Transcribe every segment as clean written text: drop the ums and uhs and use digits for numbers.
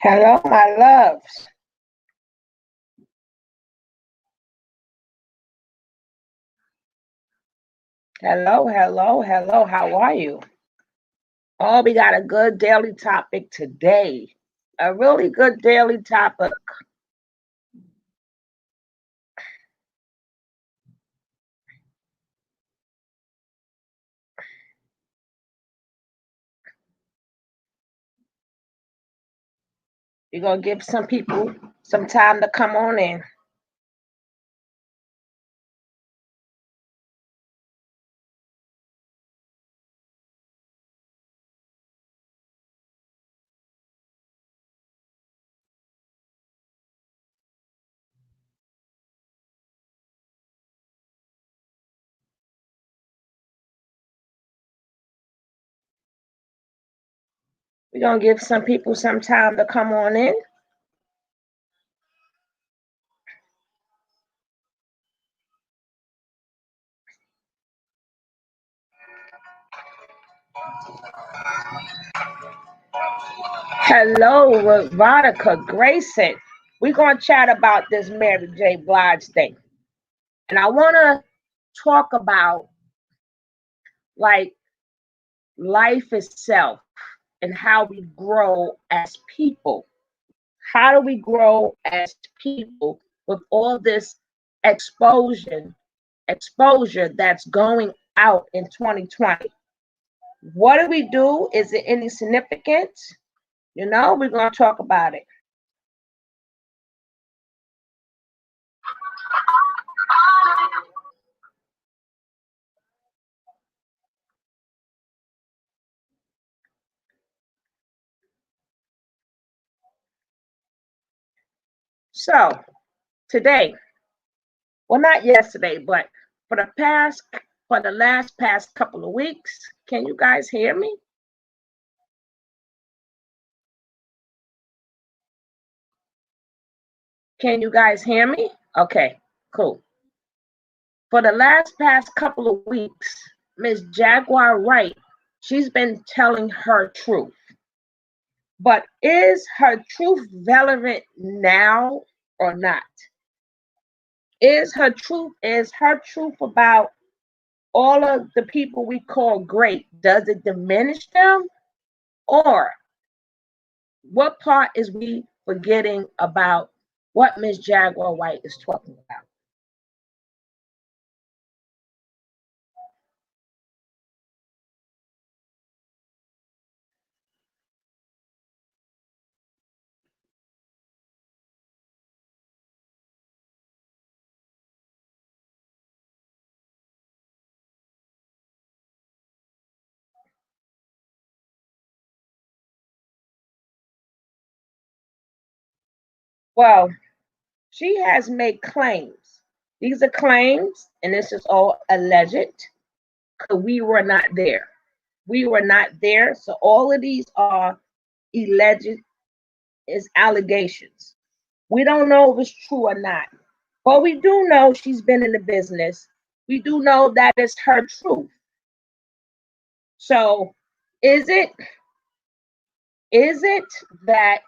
Hello, my loves. Hello, hello, hello. How are you? Oh, we got a good daily topic today. A really good daily topic. We're going to give some people some time to come on in. We're going to give some people some time to come on in. Hello, Veronica Grayson. We're going to chat about this Mary J. Blige thing. And I want to talk about like life itself and how we grow as people. How do we grow as people with all this exposure that's going out in 2020? What do we do? Is it any significance? We're going to talk about it. So today, well, not yesterday, but for the last past couple of weeks, can you guys hear me? Can you guys hear me? Okay, cool. For the last past couple of weeks, Miss Jaguar Wright, she's been telling her truth. But is her truth relevant now or not? Is her truth about all of the people we call great? Does it diminish them? Or what part is we forgetting about what Miss Jaguar Wright is talking about? Well, she has made claims. These are claims, and this is all alleged, because we were not there. We were not there. So all of these are alleged is allegations. We don't know if it's true or not. But we do know she's been in the business. We do know that is her truth. So is it that,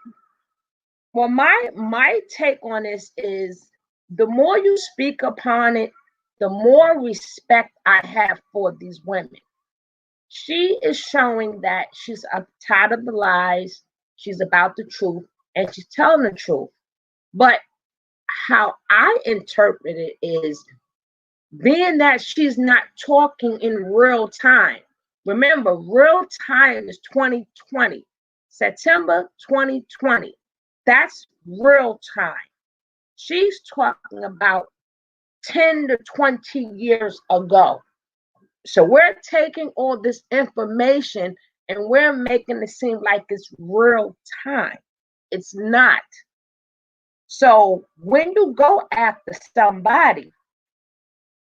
well, my take on this is the more you speak upon it, the more respect I have for these women. She is showing that she's tired of the lies, she's about the truth, and she's telling the truth. But how I interpret it is, being that she's not talking in real time. Remember, real time is 2020, September 2020. That's real time. She's talking about 10 to 20 years ago. So we're taking all this information and we're making it seem like it's real time. It's not. So when you go after somebody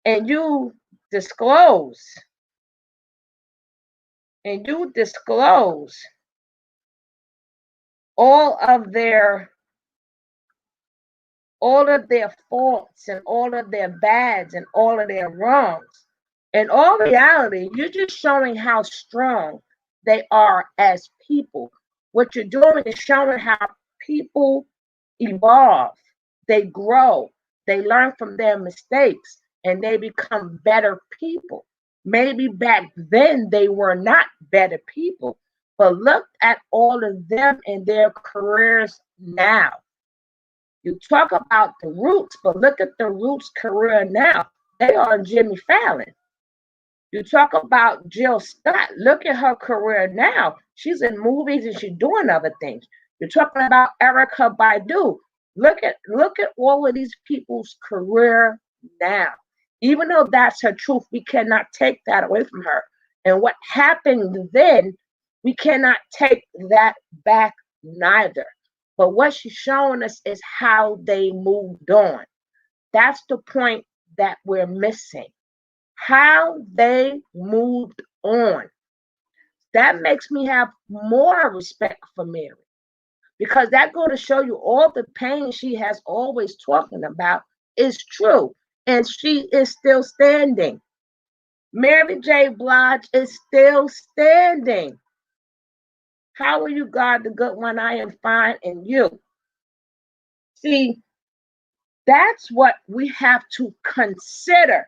and you disclose all of their faults and all of their bads and all of their wrongs, in all reality, you're just showing how strong they are as people. What you're doing is showing how people evolve, they grow, they learn from their mistakes, and they become better people. Maybe back then they were not better people, but look at all of them and their careers now. You talk about the Roots, but look at the Roots' career now. They are Jimmy Fallon. You talk about Jill Scott. Look at her career now. She's in movies and she's doing other things. You're talking about Erica Badu. Look at all of these people's career now. Even though that's her truth, we cannot take that away from her. And what happened then, we cannot take that back neither. But what she's showing us is how they moved on. That's the point that we're missing. How they moved on. That makes me have more respect for Mary, because that goes to show you all the pain she has always talking about is true, and she is still standing. Mary J. Blige is still standing. How are you, God, the good one? I am fine, and you. See, that's what we have to consider.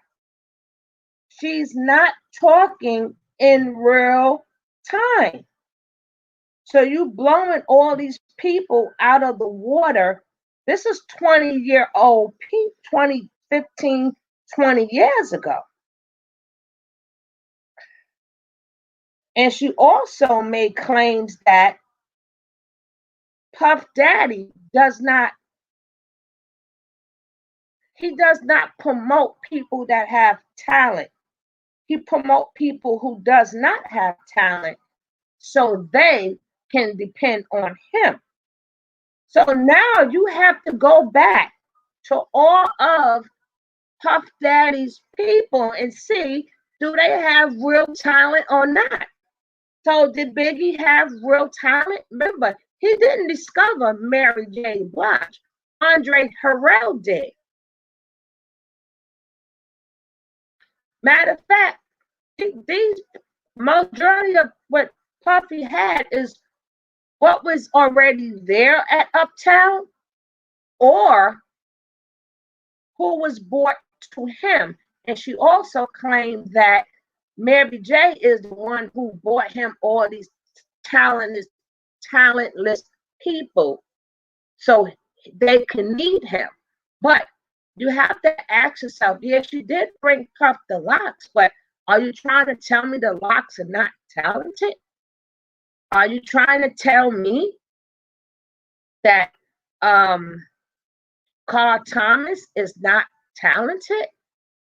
She's not talking in real time. So you blowing all these people out of the water. This is 20-year-old people, 20, 15, 20 years ago. And she also made claims that Puff Daddy does not promote people that have talent. He promote people who does not have talent so they can depend on him. So now you have to go back to all of Puff Daddy's people and see, do they have real talent or not? So did Biggie have real talent? Remember, he didn't discover Mary J. Blige. Andre Harrell did. Matter of fact, these majority of what Puffy had is what was already there at Uptown or who was brought to him. And she also claimed that Mary J. is the one who brought him all these talentless people so they can need him. But you have to ask yourself, yes, she did bring Puff the Locks, but are you trying to tell me the Locks are not talented? Are you trying to tell me that Carl Thomas is not talented?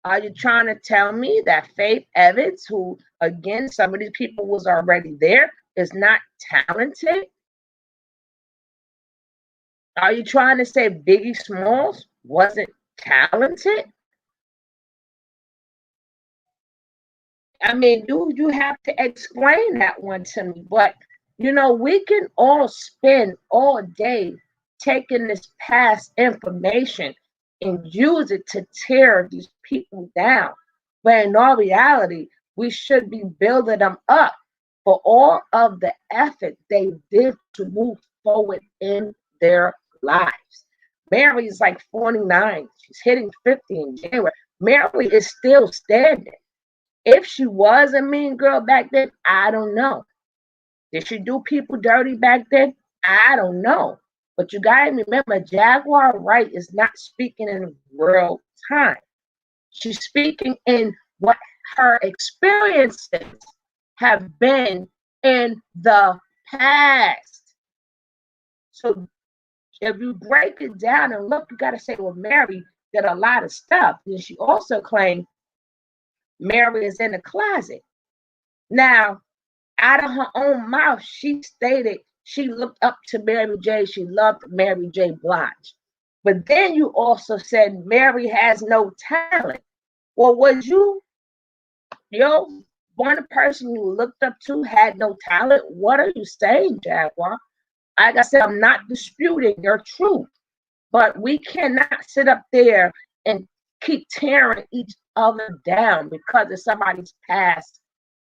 Are you trying to tell me that Faith Evans, who, again, some of these people was already there, is not talented? Are you trying to say Biggie Smalls wasn't talented? I mean, you have to explain that one to me. But, we can all spend all day taking this past information and use it to tear these people down. But in all reality, we should be building them up for all of the effort they did to move forward in their lives. Mary is like 49. She's hitting 50 in January. Mary is still standing. If she was a mean girl back then, I don't know. Did she do people dirty back then? I don't know. But you got to remember, Jaguar Wright is not speaking in real time. She's speaking in what her experiences have been in the past. So if you break it down and look, you got to say, well, Mary did a lot of stuff. And she also claimed Mary is in the closet. Now, out of her own mouth, she stated she looked up to Mary J. She loved Mary J. Blige. But then you also said Mary has no talent. Well, was your one person you looked up to had no talent? What are you saying, Jaguar? Like I said, I'm not disputing your truth, but we cannot sit up there and keep tearing each other down because of somebody's past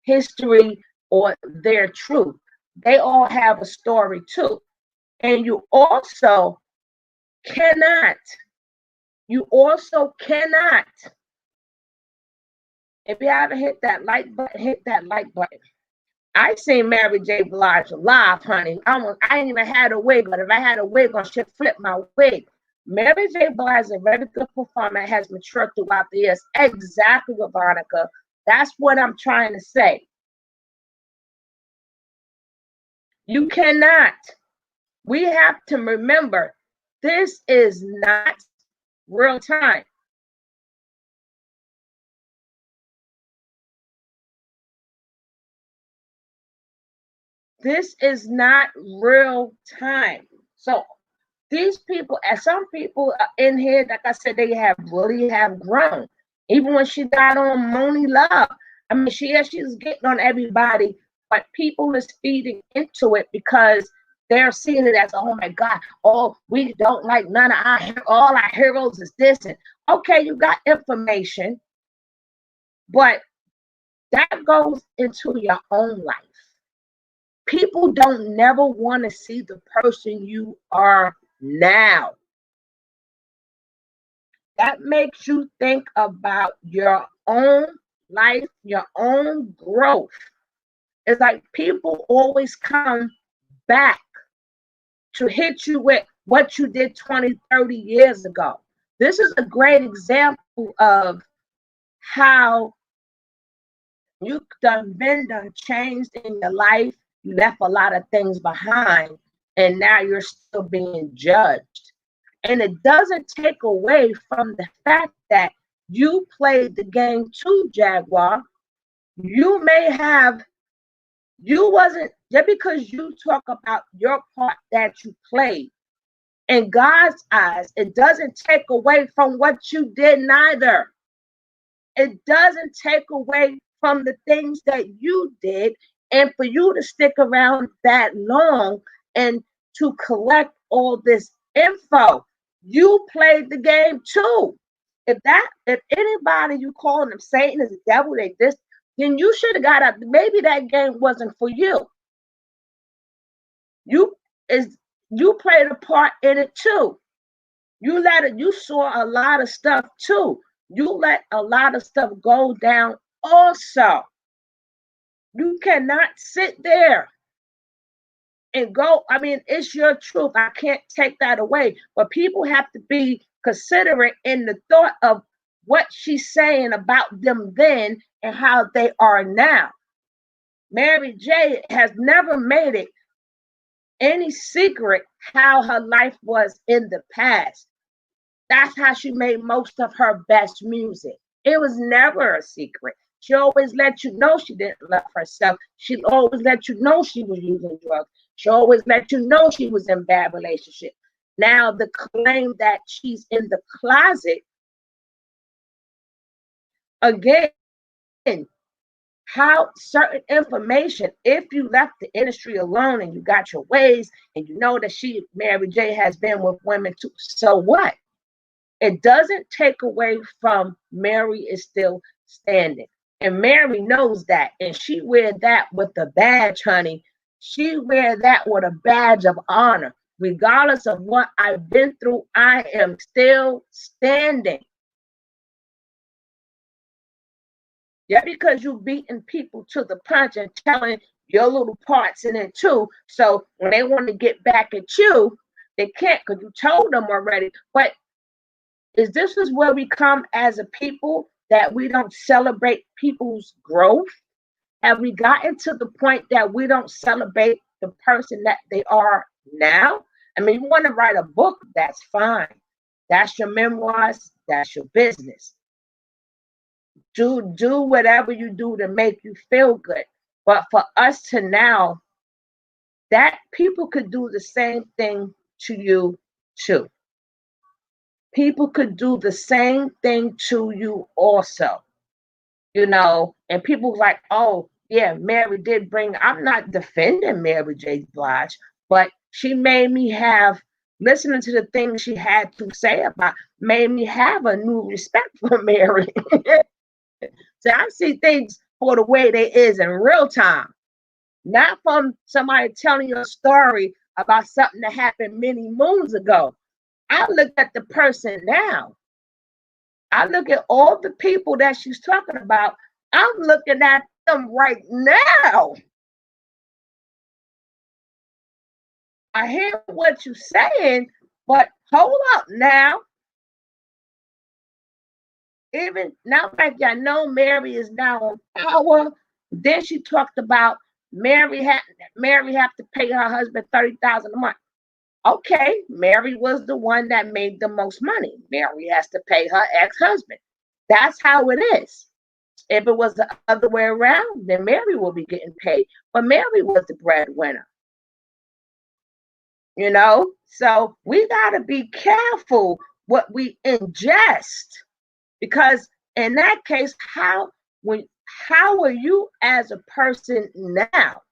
history or their truth. They all have a story too. And you also cannot, if you haven't hit that like button, hit that like button. I seen Mary J. Blige live, honey. I ain't even had a wig, but if I had a wig on, she'd flip my wig. Mary J. Blige is a very good performer, has matured throughout the years. Exactly, Veronica. That's what I'm trying to say. You cannot. We have to remember, this is not real time. This is not real time. So these people, and some people in here, like I said, they really have grown. Even when she got on Moni Love, I mean, she's getting on everybody, but people is feeding into it because they're seeing it as, oh my God, oh, we don't like none of all our heroes is this. And okay, you got information, but that goes into your own life. People don't never want to see the person you are now. That makes you think about your own life, your own growth. It's like people always come back to hit you with what you did 20, 30 years ago. This is a great example of how you done changed in your life. You left a lot of things behind, and now you're still being judged. And it doesn't take away from the fact that you played the game too, Jaguar. You wasn't, just because you talk about your part that you played, in God's eyes, it doesn't take away from what you did neither. It doesn't take away from the things that you did. And for you to stick around that long and to collect all this info, you played the game too. If anybody you calling them Satan is the devil, they this, then you should have got up. Maybe that game wasn't for you. You played a part in it too. You saw a lot of stuff too. You let a lot of stuff go down also. You cannot sit there and go, I mean, it's your truth. I can't take that away. But people have to be considerate in the thought of what she's saying about them then and how they are now. Mary J. has never made it any secret how her life was in the past. That's how she made most of her best music. It was never a secret. She always let you know she didn't love herself. She always let you know she was using drugs. She always let you know she was in bad relationship. Now the claim that she's in the closet, again, how certain information, if you left the industry alone and you got your ways and you know that Mary J, has been with women too, so what? It doesn't take away from Mary is still standing. And Mary knows that. And she wear that with a badge, honey. She wear that with a badge of honor. Regardless of what I've been through, I am still standing. Yeah, because you beating people to the punch and telling your little parts in it too. So when they want to get back at you, they can't because you told them already. But this is where we come as a people, that we don't celebrate people's growth? Have we gotten to the point that we don't celebrate the person that they are now? I mean, you want to write a book, that's fine. That's your memoirs, that's your business. Do whatever you do to make you feel good. But for us to now, that people could do the same thing to you too. People could do the same thing to you also. And people like, oh, yeah, Mary did bring, I'm not defending Mary J. Blige, but she made me have, listening to the things she had to say about, made me have a new respect for Mary. So I see things for the way they is in real time, not from somebody telling you a story about something that happened many moons ago. I look at the person now. I look at all the people that she's talking about. I'm looking at them right now. I hear what you're saying, but hold up now. Even now, like y'all know, Mary is now on power. Then she talked about Mary have to pay her husband $30,000 a month. Okay, Mary was the one that made the most money. Mary has to pay her ex-husband. That's how it is. If it was the other way around, then Mary will be getting paid. But Mary was the breadwinner. So we got to be careful what we ingest, because in that case, how are you as a person now?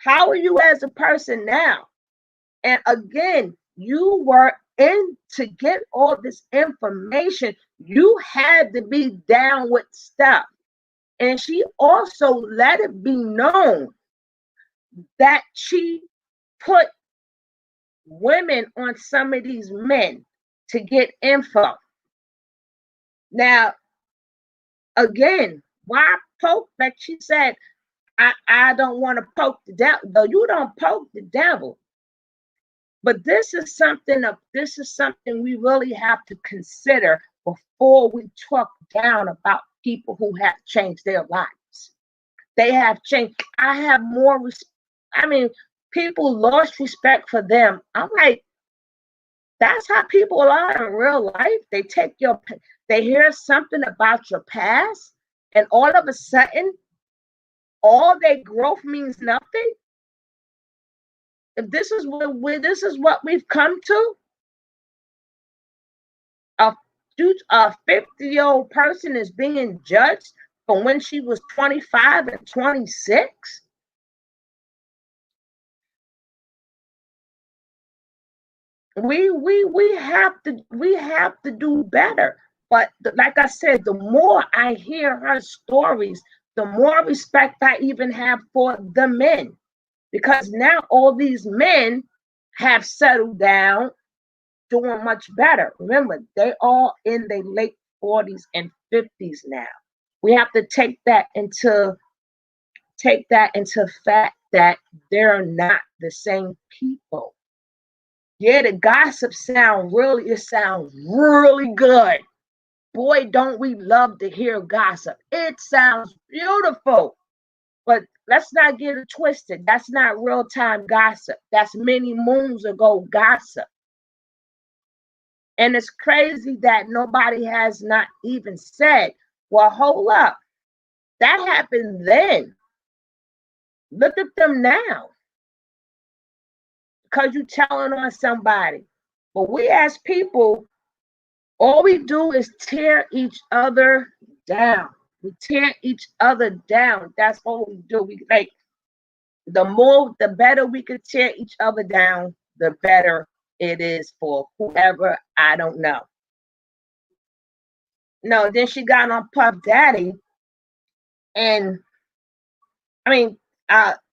How are you as a person now? And again, you were in to get all this information. You had to be down with stuff. And she also let it be known that she put women on some of these men to get info. Now, again, why poke? Like she said, I don't want to poke the devil. No, you don't poke the devil. But this is something we really have to consider before we talk down about people who have changed their lives. They have changed. I have more respect. I mean, people lost respect for them. I'm like, that's how people are in real life. They hear something about your past, and all of a sudden, all their growth means nothing. If this is what we've come to, a 50-year-old person is being judged from when she was 25 and 26. We have to do better. But like I said, the more I hear her stories, the more respect I even have for the men, because now all these men have settled down, doing much better. Remember, they all in their late 40s and 50s now. We have to take that into fact that they're not the same people. Yeah, the gossip sounds really good. Boy, don't we love to hear gossip. It sounds beautiful. But let's not get it twisted. That's not real-time gossip. That's many moons ago gossip. And it's crazy that nobody has not even said, well, hold up. That happened then. Look at them now. Because you're telling on somebody. But we as people, all we do is tear each other down. We tear each other down. That's all we do. We like the better we could tear each other down, the better it is for whoever. I don't know. No, then she got on Puff Daddy, and I mean,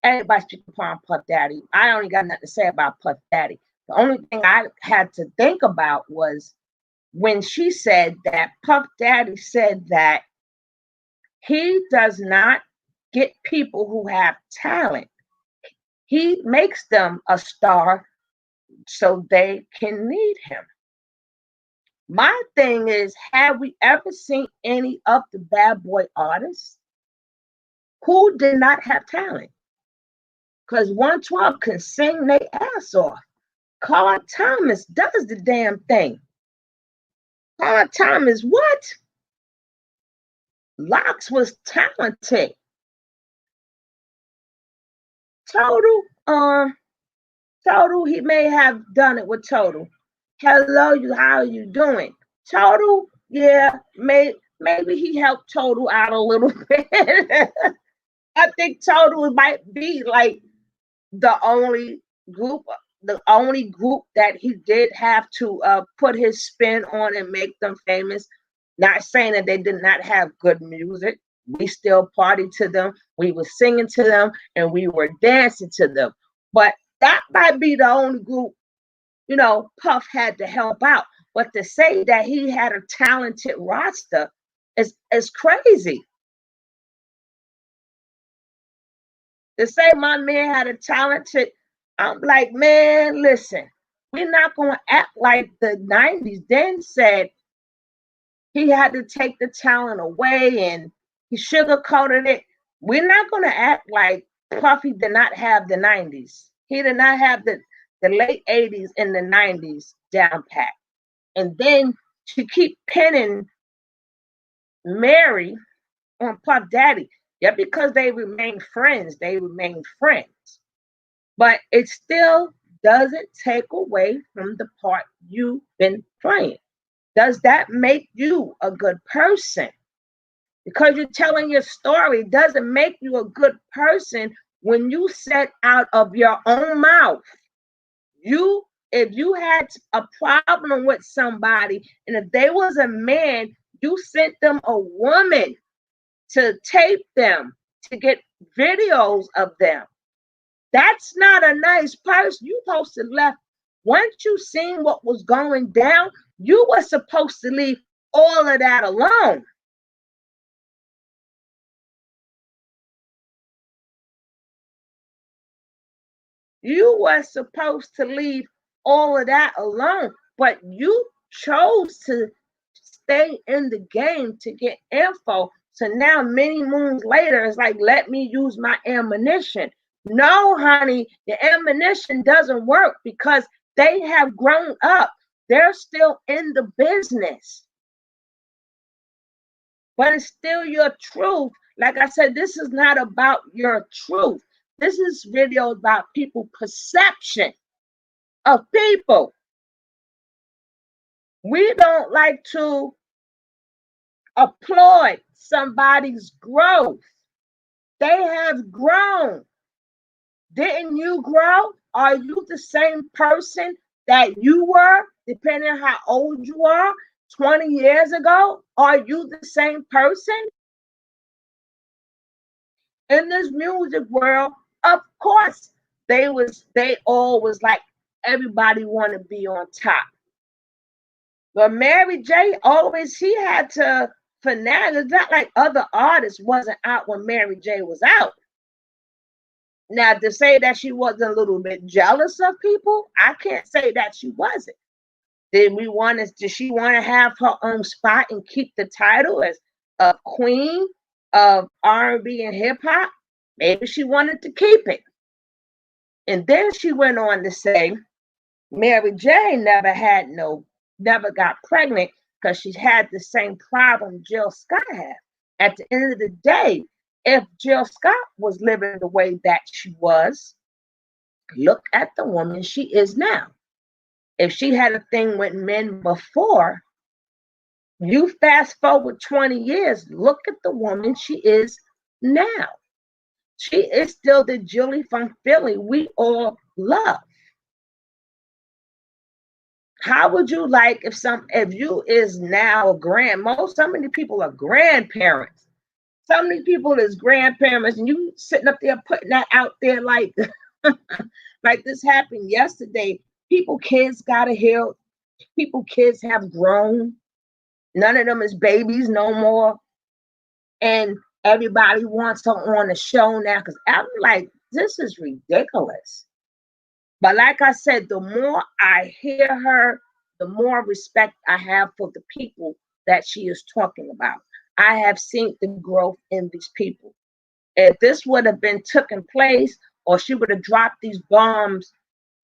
everybody speaking upon Puff Daddy. I only got nothing to say about Puff Daddy. The only thing I had to think about was when she said that Puff Daddy said that he does not get people who have talent. He makes them a star so they can need him. My thing is, have we ever seen any of the bad boy artists who did not have talent? because 112 can sing their ass off. Carl Thomas does the damn thing. Carl Thomas, what? Locks was talented. Total, Total, he may have done it with Total. Hello, how are you doing? Total, yeah, maybe he helped Total out a little bit. I think Total might be like the only group that he did have to put his spin on and make them famous. Not saying that they did not have good music. We still partied to them. We were singing to them and we were dancing to them. But that might be the only group, Puff had to help out. But to say that he had a talented roster is crazy. To say my man had a talented, I'm like, man, listen, we're not going to act like the 90s then said he had to take the talent away and he sugarcoated it. We're not going to act like Puffy did not have the 90s. He did not have the late 80s and the 90s down pat. And then to keep pinning Mary on Puff Daddy, yeah, because they remain friends, But it still doesn't take away from the part you've been playing. Does that make you a good person? Because you're telling your story doesn't make you a good person when you said out of your own mouth. If you had a problem with somebody and if they was a man, you sent them a woman to tape them, to get videos of them. That's not a nice person. You supposed to left. Once you seen what was going down, you were supposed to leave all of that alone. You were supposed to leave all of that alone, but you chose to stay in the game to get info. So now many moons later, it's like, let me use my ammunition. No, honey, the ammunition doesn't work because they have grown up. They're still in the business. But it's still your truth. Like I said, this is not about your truth. This is video about people's perception of people. We don't like to applaud somebody's growth. They have grown. Didn't you grow? Are you the same person that you were, depending on how old you are, 20 years ago? Are you the same person? In this music world, of course, they all was like, everybody want to be on top. But Mary J always, she had to finagle. It's not like other artists wasn't out when Mary J was out. Now, to say that she wasn't a little bit jealous of people, I can't say that she wasn't. Did she want to have her own spot and keep the title as a queen of R&B and hip hop? Maybe she wanted to keep it. And then she went on to say, Mary J never got pregnant because she had the same problem Jill Scott had. At the end of the day, if Jill Scott was living the way that she was, look at the woman she is now. If she had a thing with men before, you fast forward 20 years, look at the woman she is now. She is still the Julie from Philly we all love. How would you like if you is now so many people are grandparents. So many people is grandparents, and you sitting up there putting that out there like, like this happened yesterday. Kids got to heal. Kids have grown. None of them is babies no more. And everybody wants her on the show now because I'm like, this is ridiculous. But like I said, the more I hear her, the more respect I have for the people that she is talking about. I have seen the growth in these people. If this would have been taken place or she would have dropped these bombs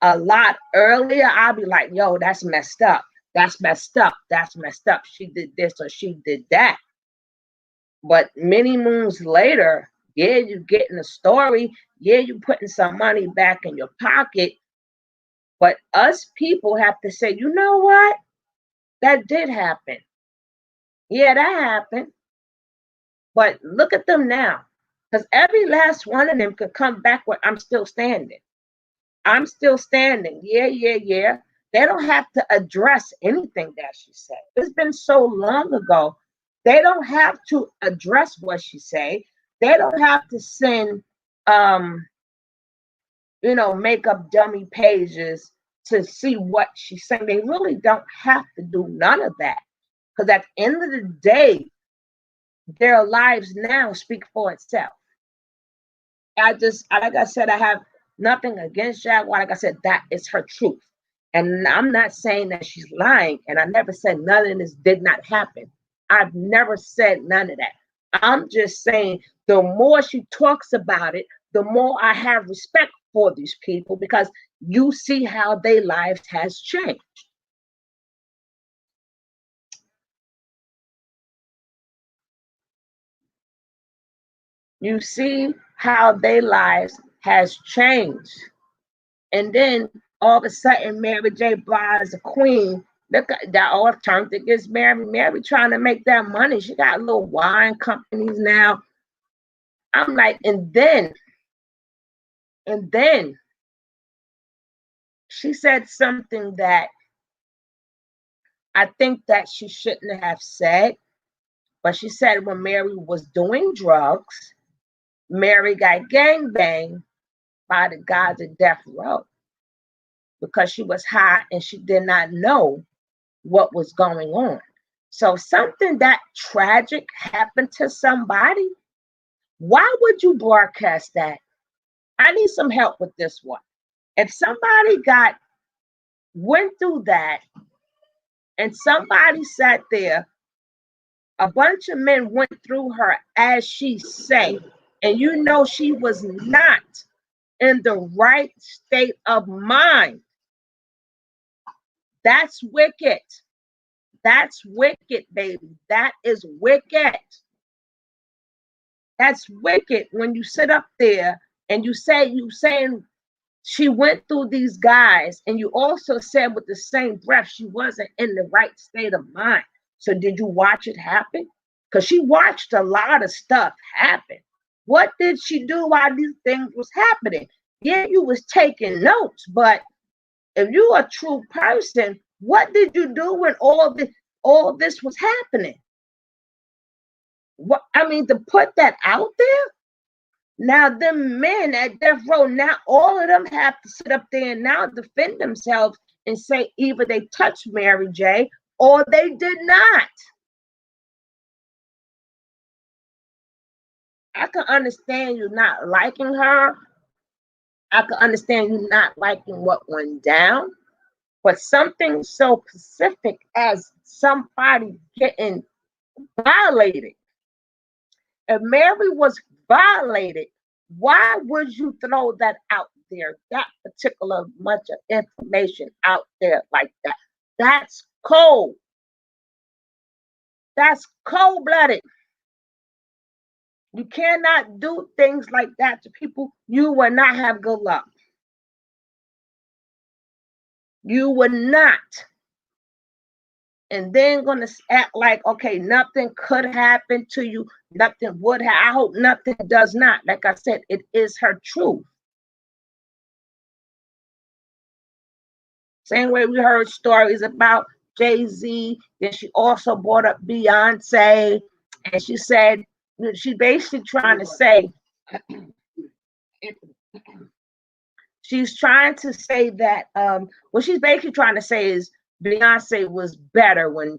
a lot earlier, I'll be like, yo, that's messed up. That's messed up. That's messed up. She did this or she did that. But many moons later, yeah, you're getting a story. Yeah, you're putting some money back in your pocket. But us people have to say, you know what? That did happen. Yeah, that happened. But look at them now. Because every last one of them could come back with, I'm still standing. I'm still standing. Yeah, yeah, yeah. They don't have to address anything that she said. It's been so long ago. They don't have to address what she say. They don't have to send make up dummy pages to see what she's saying. They really don't have to do none of that. Because at the end of the day, their lives now speak for itself. Like I said, I have nothing against Jaguar. Like I said, that is her truth. And I'm not saying that she's lying. And I never said none of this did not happen. I've never said none of that. I'm just saying the more she talks about it, the more I have respect for these people, because you see how their lives has changed. You see how their lives has changed. And then all of a sudden, Mary J. Blige, the queen, look, that all turned against Mary. Mary trying to make that money. She got little wine companies now. I'm like, and then she said something that I think that she shouldn't have said. But she said when Mary was doing drugs, Mary got gangbanged by the guys at death row because she was high and she did not know what was going on. So something that tragic happened to somebody, why would you broadcast that? I need some help with this one. If somebody went through that and somebody sat there, a bunch of men went through her as she say, and you know she was not in the right state of mind. That's wicked. That's wicked, baby. That is wicked. That's wicked when you sit up there and you saying she went through these guys, and you also said with the same breath she wasn't in the right state of mind. So did you watch it happen? Because she watched a lot of stuff happen. What did she do while these things was happening? Yeah, you was taking notes, but if you're a true person, what did you do when all this was happening? What I mean, to put that out there. Now, the men at death row, now all of them have to sit up there and now defend themselves and say either they touched Mary J. or they did not. I can understand you not liking her. I can understand you not liking what went down. But something so specific as somebody getting violated. If Mary was violated, why would you throw that out there, that particular much of information out there like that? That's cold. That's cold-blooded. You cannot do things like that to people. You will not have good luck. You will not. And then going to act like, okay, nothing could happen to you. Nothing would have. I hope nothing does not. Like I said, it is her truth. Same way we heard stories about Jay-Z. Then she also brought up Beyonce. And she said, she's basically trying to say, she's trying to say that, what she's basically trying to say is Beyonce was better when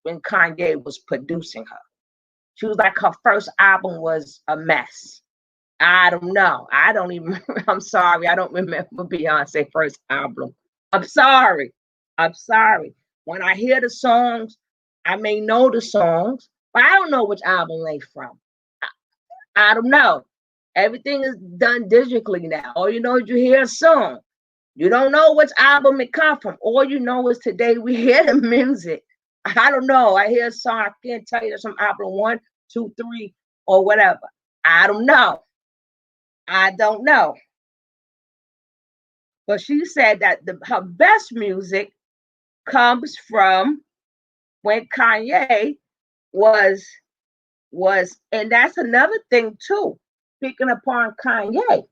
Kanye was producing her. She was like, her first album was a mess. I don't know. I don't even, I'm sorry. I don't remember Beyonce's first album. I'm sorry. When I hear the songs, I may know the songs, but I don't know which album they from. I don't know. Everything is done digitally now. All you know is you hear a song. You don't know which album it come from. All you know is today we hear the music. I don't know. I hear a song. I can't tell you some album 1, 2, 3, or whatever. I don't know. I don't know. But she said that her best music comes from when Kanye was, and that's another thing too. Speaking upon Kanye,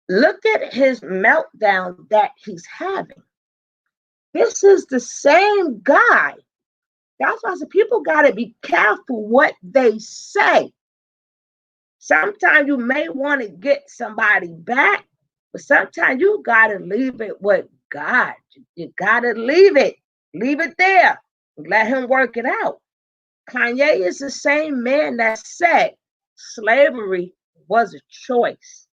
look at his meltdown that he's having. This is the same guy. That's why I said people got to be careful what they say. Sometimes you may want to get somebody back, but sometimes you got to leave it with God. You got to leave it. Leave it there. Let him work it out. Kanye is the same man that said slavery was a choice.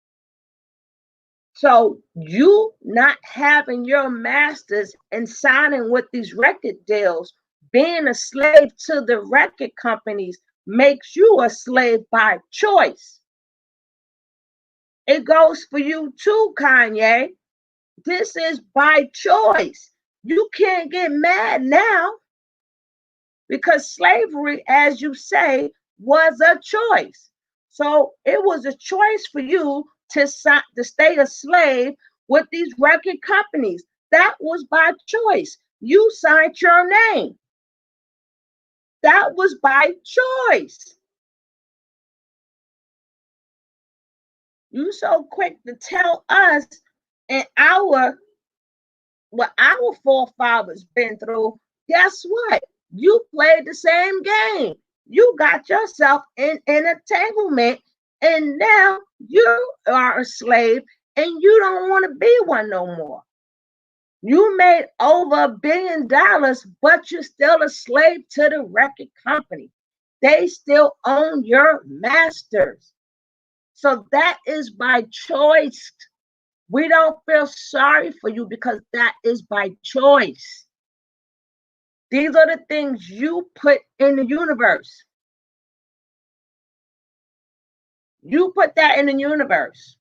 So you not having your masters and signing with these record deals, being a slave to the record companies makes you a slave by choice. It goes for you too, Kanye. This is by choice. You can't get mad now because slavery, as you say, was a choice. So it was a choice for you to stay a slave with these record companies. That was by choice. You signed your name. That was by choice. You so quick to tell us and what our forefathers been through. Guess what? You played the same game. You got yourself in an entanglement, and now you are a slave, and you don't want to be one no more. You made over $1 billion, but you're still a slave to the record company. They still own your masters. So that is by choice. We don't feel sorry for you because that is by choice. These are the things you put in the universe. You put that in the universe.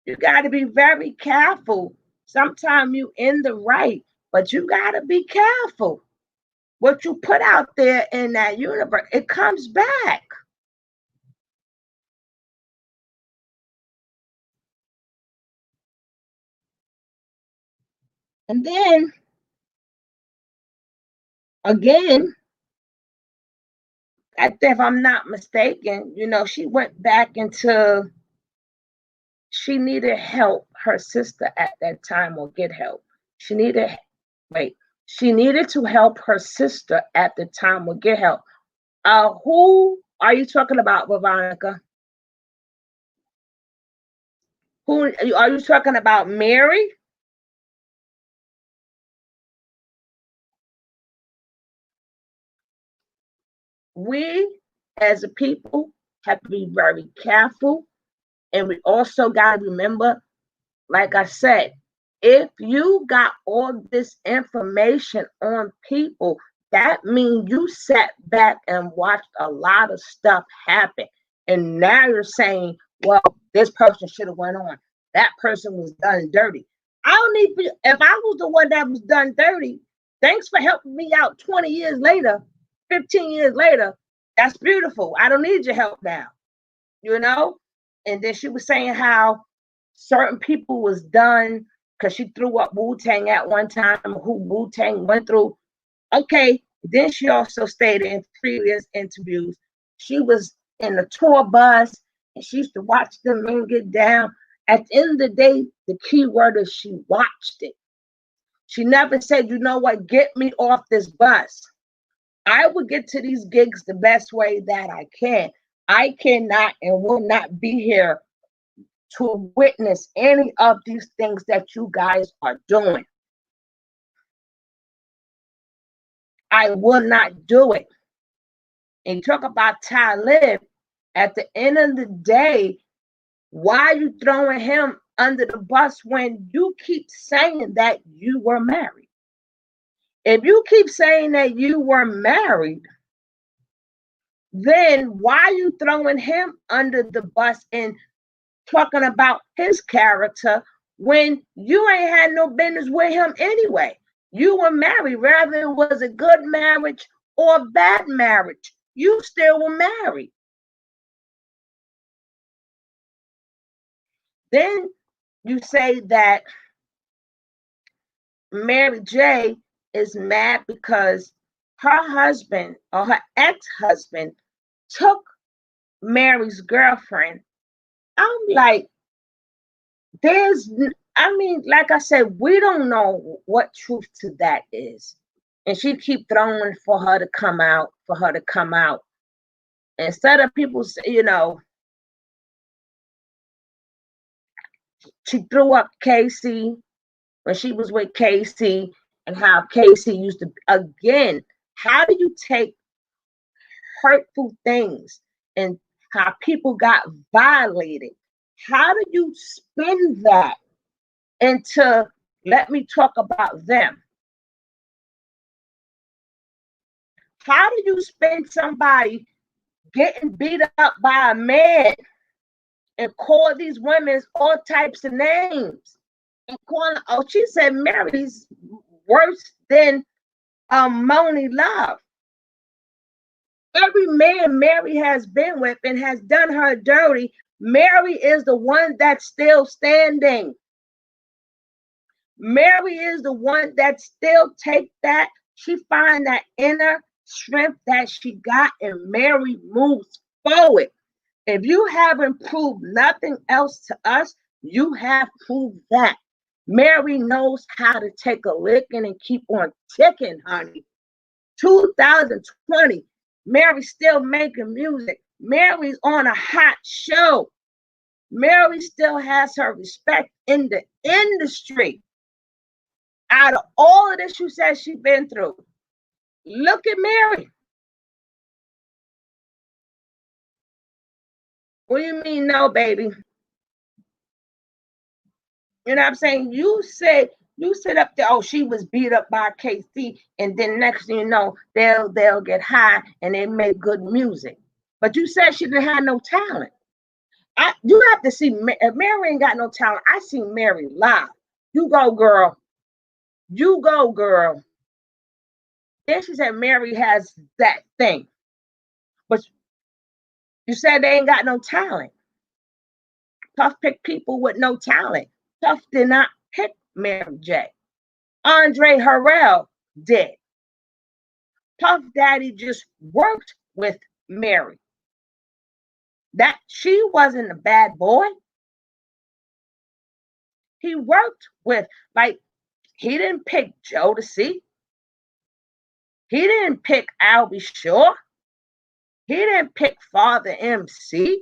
You got to be very careful. Sometimes you in the right, but you got to be careful. What you put out there in that universe, it comes back. And then, again, I think if I'm not mistaken, she went back into, she needed help. Her sister at that time will get help. She needed, wait, she needed to help her sister at the time will get help. Who are you talking about, Veronica? Who are you talking about, Mary? We as a people have to be very careful. And we also got to remember, like I said, if you got all this information on people, that means you sat back and watched a lot of stuff happen. And now you're saying, well, this person should have went on. That person was done dirty. I don't need, if I was the one that was done dirty, thanks for helping me out 20 years later, 15 years later. That's beautiful. I don't need your help now, you know? And then she was saying how certain people was done because she threw up Wu-Tang at one time, who Wu-Tang went through. Okay, then she also stated in previous interviews, she was in a tour bus and she used to watch them men get down. At the end of the day, the key word is she watched it. She never said, you know what, get me off this bus. I will get to these gigs the best way that I can. I cannot and will not be here to witness any of these things that you guys are doing. I will not do it. And you talk about Talib, at the end of the day, why are you throwing him under the bus when you keep saying that you were married? If you keep saying that you were married, then why are you throwing him under the bus and talking about his character when you ain't had no business with him anyway? You were married, whether it was a good marriage or a bad marriage, you still were married. Then you say that Mary J is mad because her husband or her ex-husband took Mary's girlfriend. I'm like, like I said, we don't know what truth to that is. And she keep throwing for her to come out, Instead of people, she threw up Casey when she was with Casey and how Casey used to, again, how do you take hurtful things and how people got violated? How do you spin that into, let me talk about them? How do you spin somebody getting beat up by a man and call these women all types of names? And calling, she said Mary's worse than Moni Love. Every man Mary has been with and has done her dirty, Mary is the one that's still standing. Mary is the one that still take that. She find that inner strength that she got, and Mary moves forward. If you haven't proved nothing else to us, you have proved that. Mary knows how to take a licking and keep on ticking, honey. 2020, Mary's still making music. Mary's on a hot show. Mary still has her respect in the industry. Out of all of this you said she's been through, look at Mary. What do you mean, no, baby? You know what I'm saying? You sit up there, she was beat up by KC, and then next thing you know, they'll get high and they make good music. But you said she didn't have no talent. You have to see, if Mary ain't got no talent, I seen Mary live. You go, girl. You go, girl. Then she said Mary has that thing. But you said they ain't got no talent. Puff picked people with no talent. Puff did not pick Mary J. Andre Harrell did. Puff Daddy just worked with Mary. That she wasn't a bad boy. He worked with, like, he didn't pick Jodeci. He didn't pick Albie Shore. He didn't pick Father MC.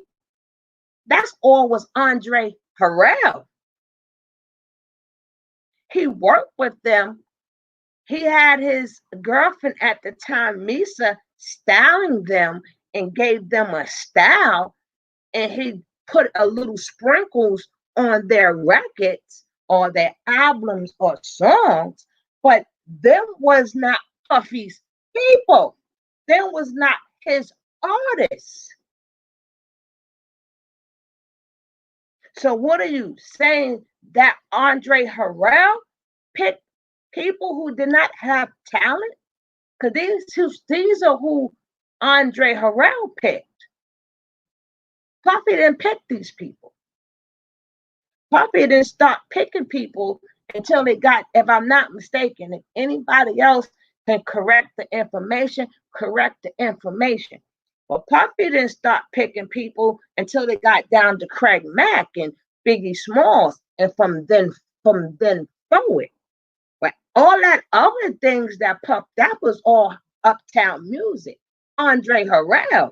That's all was Andre Harrell. He worked with them. He had his girlfriend at the time, Misa, styling them and gave them a style, and he put a little sprinkles on their records or their albums or songs, but them was not Puffy's people. Them was not his artists. So what are you saying, that Andre Harrell picked people who did not have talent? Because these are who Andre Harrell picked. Puffy didn't pick these people. Puffy didn't start picking people until they got, if I'm not mistaken, if anybody else can correct the information, correct the information. But Puffy didn't start picking people until they got down to Craig Mack and Biggie Smalls, and from then forward. But all that other things that Puff, that was all uptown music. Andre Harrell.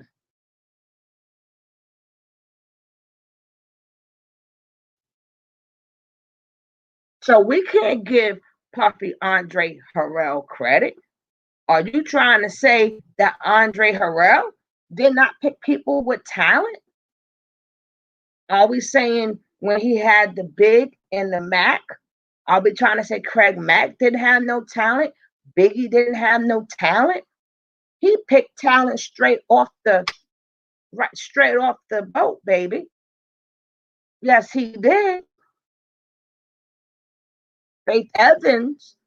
So we can't give Puffy Andre Harrell credit. Are you trying to say that Andre Harrell did not pick people with talent? Are we saying when he had the Big and the Mac? Are we trying to say Craig Mack didn't have no talent? Biggie didn't have no talent? He picked talent straight off the boat, baby. Yes, he did. Faith Evans,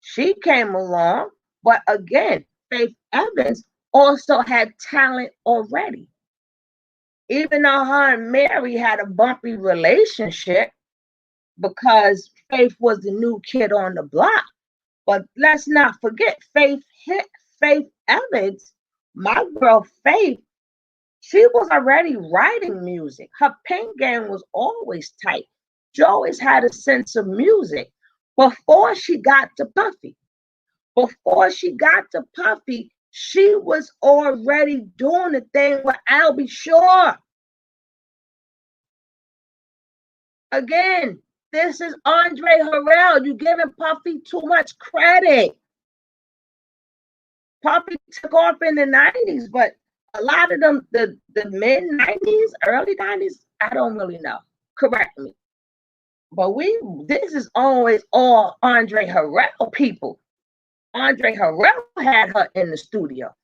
she came along, but again, Faith Evans also had talent already. Even though her and Mary had a bumpy relationship because Faith was the new kid on the block. But let's not forget, Faith Evans, my girl Faith, she was already writing music. Her pen game was always tight. She always had a sense of music before she got to Puffy. Before she got to Puffy, she was already doing the thing with I'll Be Sure. Again, this is Andre Harrell. You're giving Puffy too much credit. Puffy took off in the 90s, but a lot of them, the mid-90s, early 90s, I don't really know. Correct me. But this is always all Andre Harrell people. Andre Harrell had her in the studio.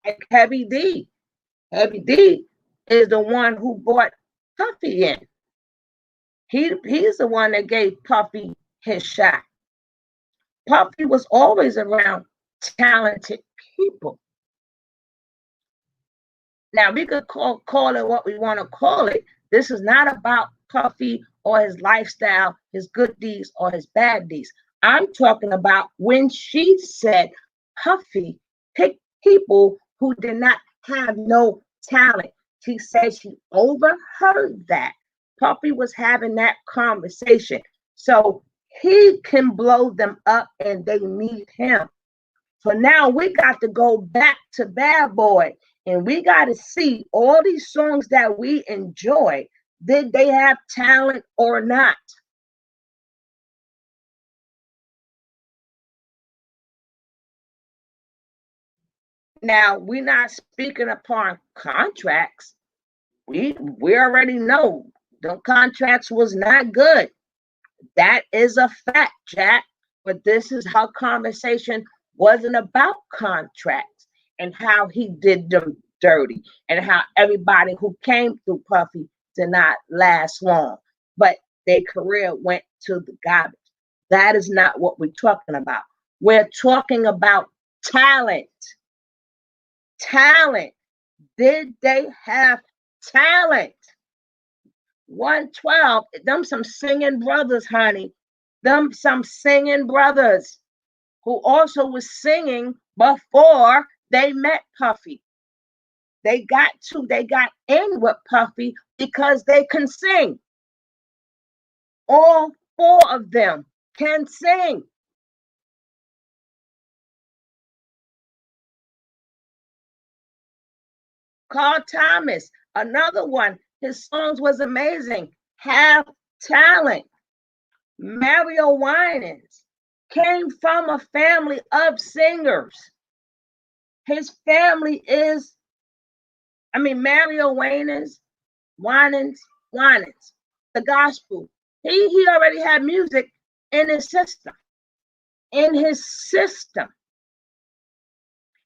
Like Heavy D. Heavy D is the one who brought Puffy in. He's the one that gave Puffy his shot. Puffy was always around talented people. Now, we could call it what we want to call it. This is not about Puffy or his lifestyle, his good deeds or his bad deeds. I'm talking about when she said Puffy picked people who did not have no talent. She said she overheard that. Puffy was having that conversation. So he can blow them up and they need him. So now we got to go back to Bad Boy and we got to see all these songs that we enjoy. Did they have talent or not? Now, we're not speaking upon contracts. We already know the contracts was not good. That is a fact, Jack. But this is how conversation wasn't about contracts and how he did them dirty and how everybody who came through Puffy did not last long. But their career went to the garbage. That is not what we're talking about. We're talking about talent. Talent. Did they have talent? 112, them some singing brothers, honey. Them some singing brothers who also was singing before they met Puffy. They got in with Puffy because they can sing. All four of them can sing. Carl Thomas, another one. His songs was amazing. Have talent. Mario Winans came from a family of singers. His family is, Mario Winans, the gospel. He already had music in his system.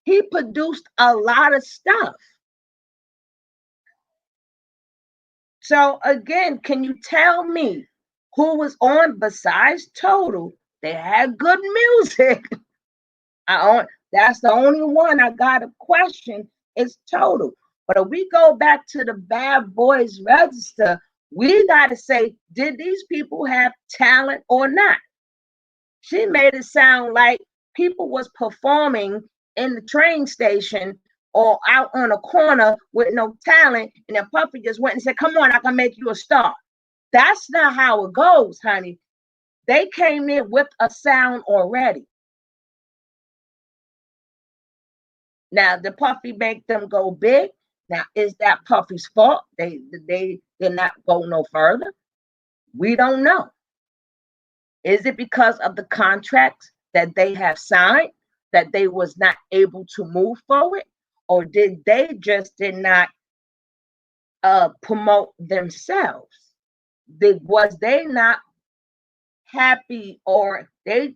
He produced a lot of stuff. So again, can you tell me who was on besides Total? They had good music. That's the only one I got a question is Total. But if we go back to the Bad Boys register, we got to say, did these people have talent or not? She made it sound like people was performing in the train station or out on a corner with no talent, and then Puffy just went and said, come on, I can make you a star. That's not how it goes, honey. They came in with a sound already. Now, did Puffy make them go big? Now, is that Puffy's fault? They did not go no further? We don't know. Is it because of the contracts that they have signed that they was not able to move forward? Or did they just did not promote themselves? Was they not happy, or did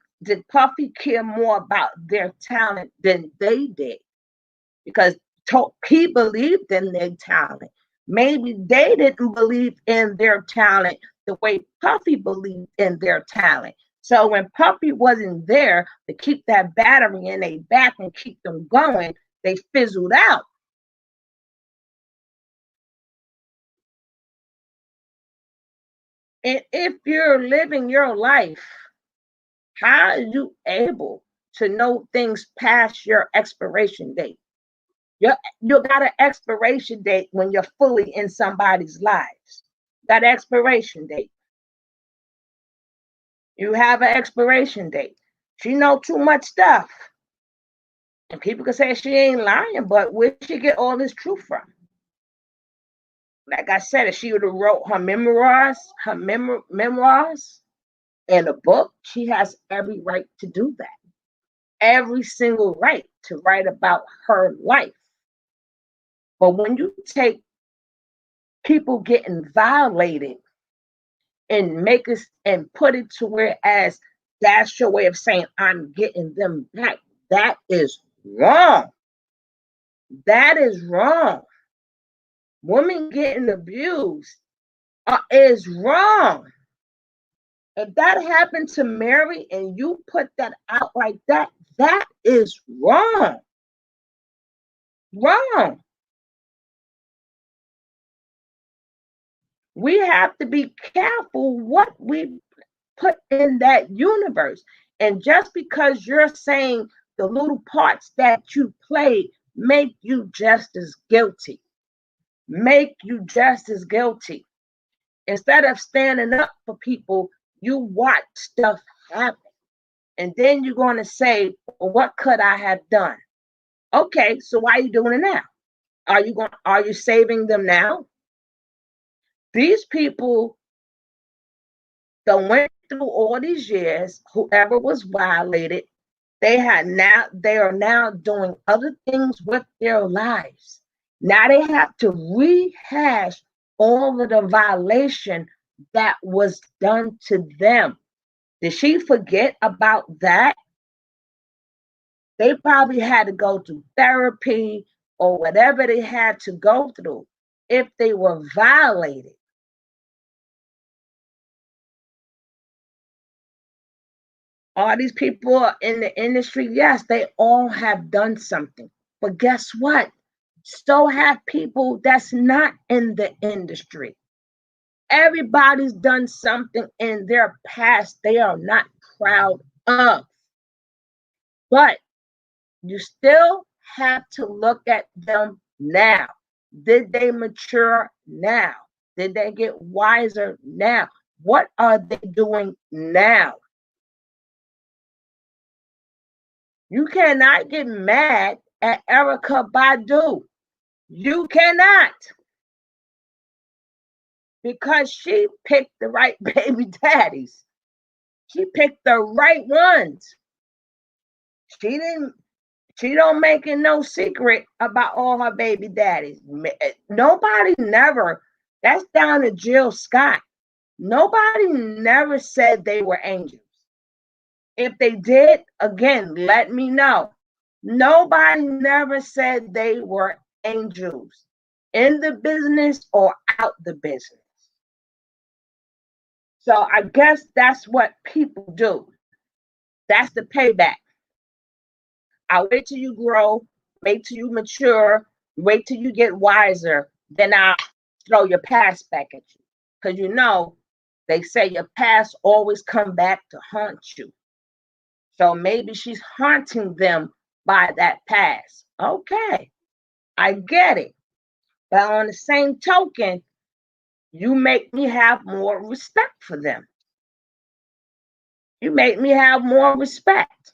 Puffy care more about their talent than they did? Because he believed in their talent. Maybe they didn't believe in their talent the way Puffy believed in their talent. So when Puffy wasn't there to keep that battery in their back and keep them going, they fizzled out. And if you're living your life, how are you able to know things past your expiration date? You got an expiration date when you're fully in somebody's lives. That expiration date. You have an expiration date. She know too much stuff. And people can say she ain't lying, but where she get all this truth from? Like I said, if she would have wrote her memoirs in a book, she has every right to do that. Every single right to write about her life. But when you take people getting violated and make us and put it to where as that's your way of saying I'm getting them back, that is wrong. That is wrong. Women getting abused is wrong. If that happened to Mary and you put that out like that, that is wrong. Wrong. We have to be careful what we put in that universe. And just because you're saying the little parts that you played make you just as guilty. Make you just as guilty. Instead of standing up for people, you watch stuff happen. And then you're going to say, well, what could I have done? Okay, so why are you doing it now? Are you saving them now? These people that went through all these years, whoever was violated, they are now doing other things with their lives. Now they have to rehash all of the violation that was done to them. Did she forget about that? They probably had to go to therapy or whatever they had to go through if they were violated. All these people in the industry, yes, they all have done something. But guess what? So have people that's not in the industry. Everybody's done something in their past they are not proud of. But you still have to look at them now. Did they mature now? Did they get wiser now? What are they doing now? You cannot get mad at Erykah Badu. You cannot. Because she picked the right baby daddies. She picked the right ones. She don't make it no secret about all her baby daddies. Nobody never, that's down to Jill Scott. Nobody never said they were angels. If they did, again, let me know. Nobody never said they were angels in the business or out the business. So I guess that's what people do. That's the payback. I'll wait till you grow, wait till you mature, wait till you get wiser, then I'll throw your past back at you. Because you know, they say your past always come back to haunt you. So maybe she's haunting them by that past. Okay, I get it. But on the same token, you make me have more respect for them. You make me have more respect.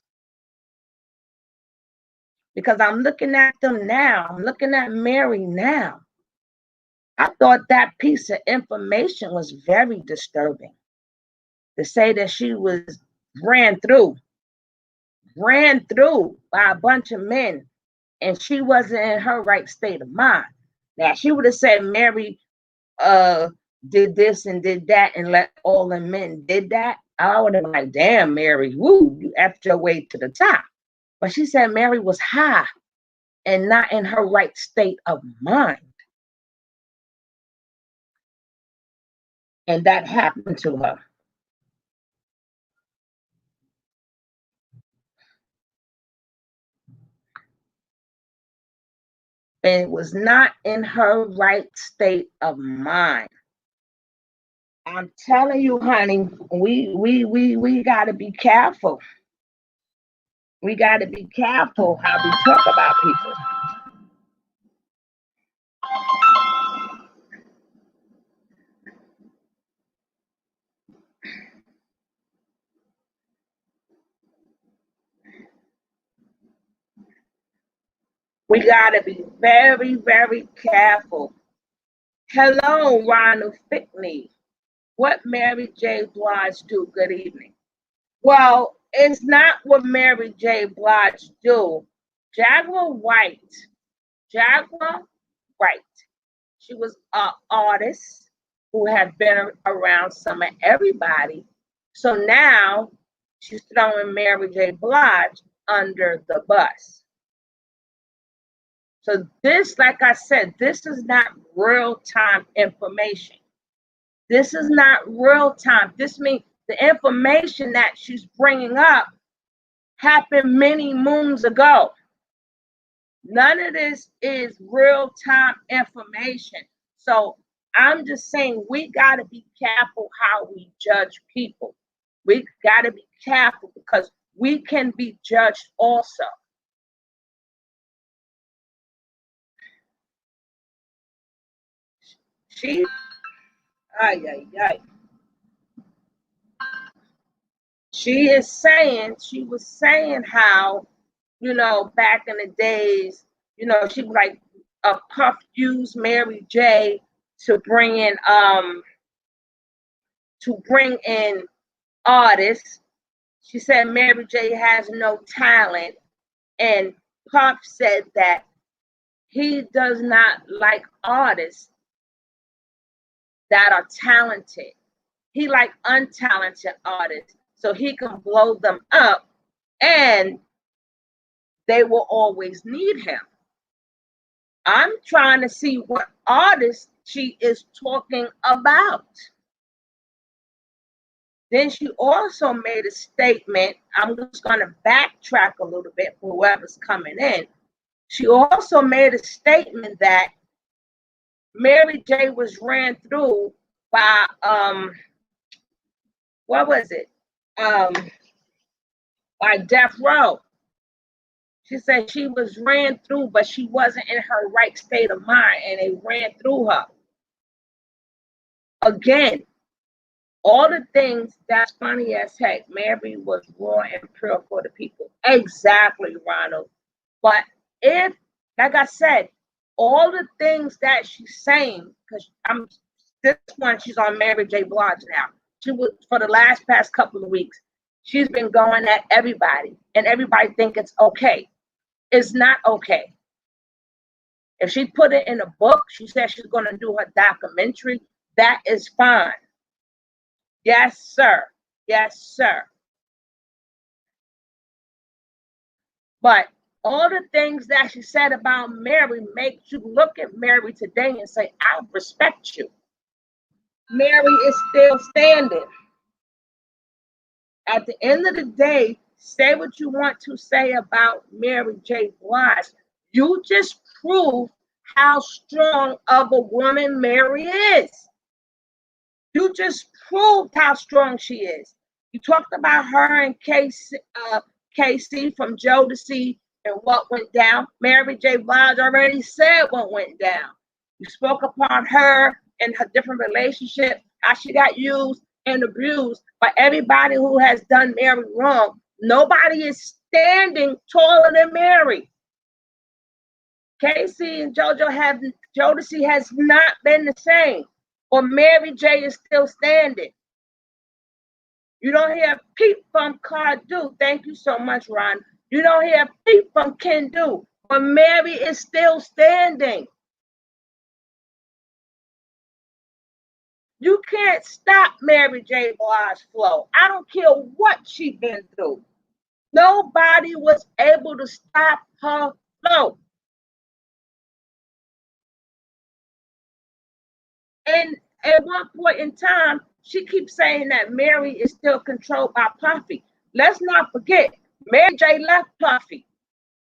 Because I'm looking at them now. I'm looking at Mary now. I thought that piece of information was very disturbing. To say that she was ran through by a bunch of men and she wasn't in her right state of mind. Now, she would have said Mary did this and did that and let all the men did that, I would have been like, damn, Mary, woo, you effed your way to the top. But she said Mary was high and not in her right state of mind. And that happened to her. And was not in her right state of mind. I'm telling you, honey, we gotta be careful. We gotta be careful how we talk about people. We gotta be very, very careful. Hello, Ronald Fickney. What Mary J. Blige do? Good evening. Well, it's not what Mary J. Blige do. Jaguar White. Jaguar White. She was an artist who had been around some of everybody. So now she's throwing Mary J. Blige under the bus. So this, like I said, this is not real-time information. This is not real time. This means the information that she's bringing up happened many moons ago. None of this is real time information. So I'm just saying we got to be careful how we judge people. We got to be careful because we can be judged also. She, ay, ay, ay. She was saying how, back in the days, she was like Puff used Mary J to bring in artists. She said Mary J has no talent, and Puff said that he does not like artists that are talented. He like untalented artists, so he can blow them up, and they will always need him. I'm trying to see what artist she is talking about. Then she also made a statement. I'm just going to backtrack a little bit for whoever's coming in. She also made a statement that Mary J was ran through by what was it? By Death Row. She said she was ran through, but she wasn't in her right state of mind, and they ran through her. Again, all the things that's funny as heck. Mary was raw and pure for the people. Exactly, Ronald. But if, like I said, all the things that she's saying, because this one, she's on Mary J. Blige now. She was for the past couple of weeks. She's been going at everybody, and everybody think it's okay. It's not okay. If she put it in a book, she said she's going to do her documentary. That is fine. Yes, sir. Yes, sir. But all the things that she said about Mary makes you look at Mary today and say, I respect you. Mary is still standing. At the end of the day, say what you want to say about Mary J. Blige. You just prove how strong of a woman Mary is. You just proved how strong she is. You talked about her and KC from Jodeci and what went down. Mary J. Blige already said what went down. You spoke upon her and her different relationships, how she got used and abused by everybody who has done Mary wrong. Nobody is standing taller than Mary. KC and Jodeci has not been the same. Or Mary J is still standing. You don't hear a peep from Cardu. Thank you so much, Ron. You don't hear a peep from Kendu. But Mary is still standing. You can't stop Mary J. Blige's flow. I don't care what she's been through. Nobody was able to stop her flow. And at one point in time, she keeps saying that Mary is still controlled by Puffy. Let's not forget, Mary J. left Puffy.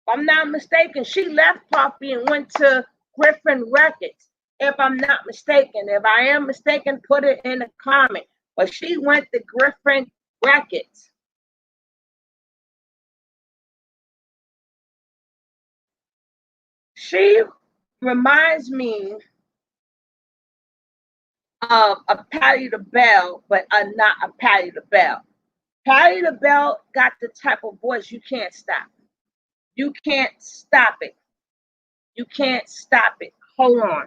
If I'm not mistaken, she left Puffy and went to Griffin Records. If I'm not mistaken, if I am mistaken, put it in the comment. But she went to Griffin Records. She reminds me of a Patty the Bell, but not a Patty the Bell. Patty the Bell got the type of voice you can't stop. You can't stop it. You can't stop it. Hold on.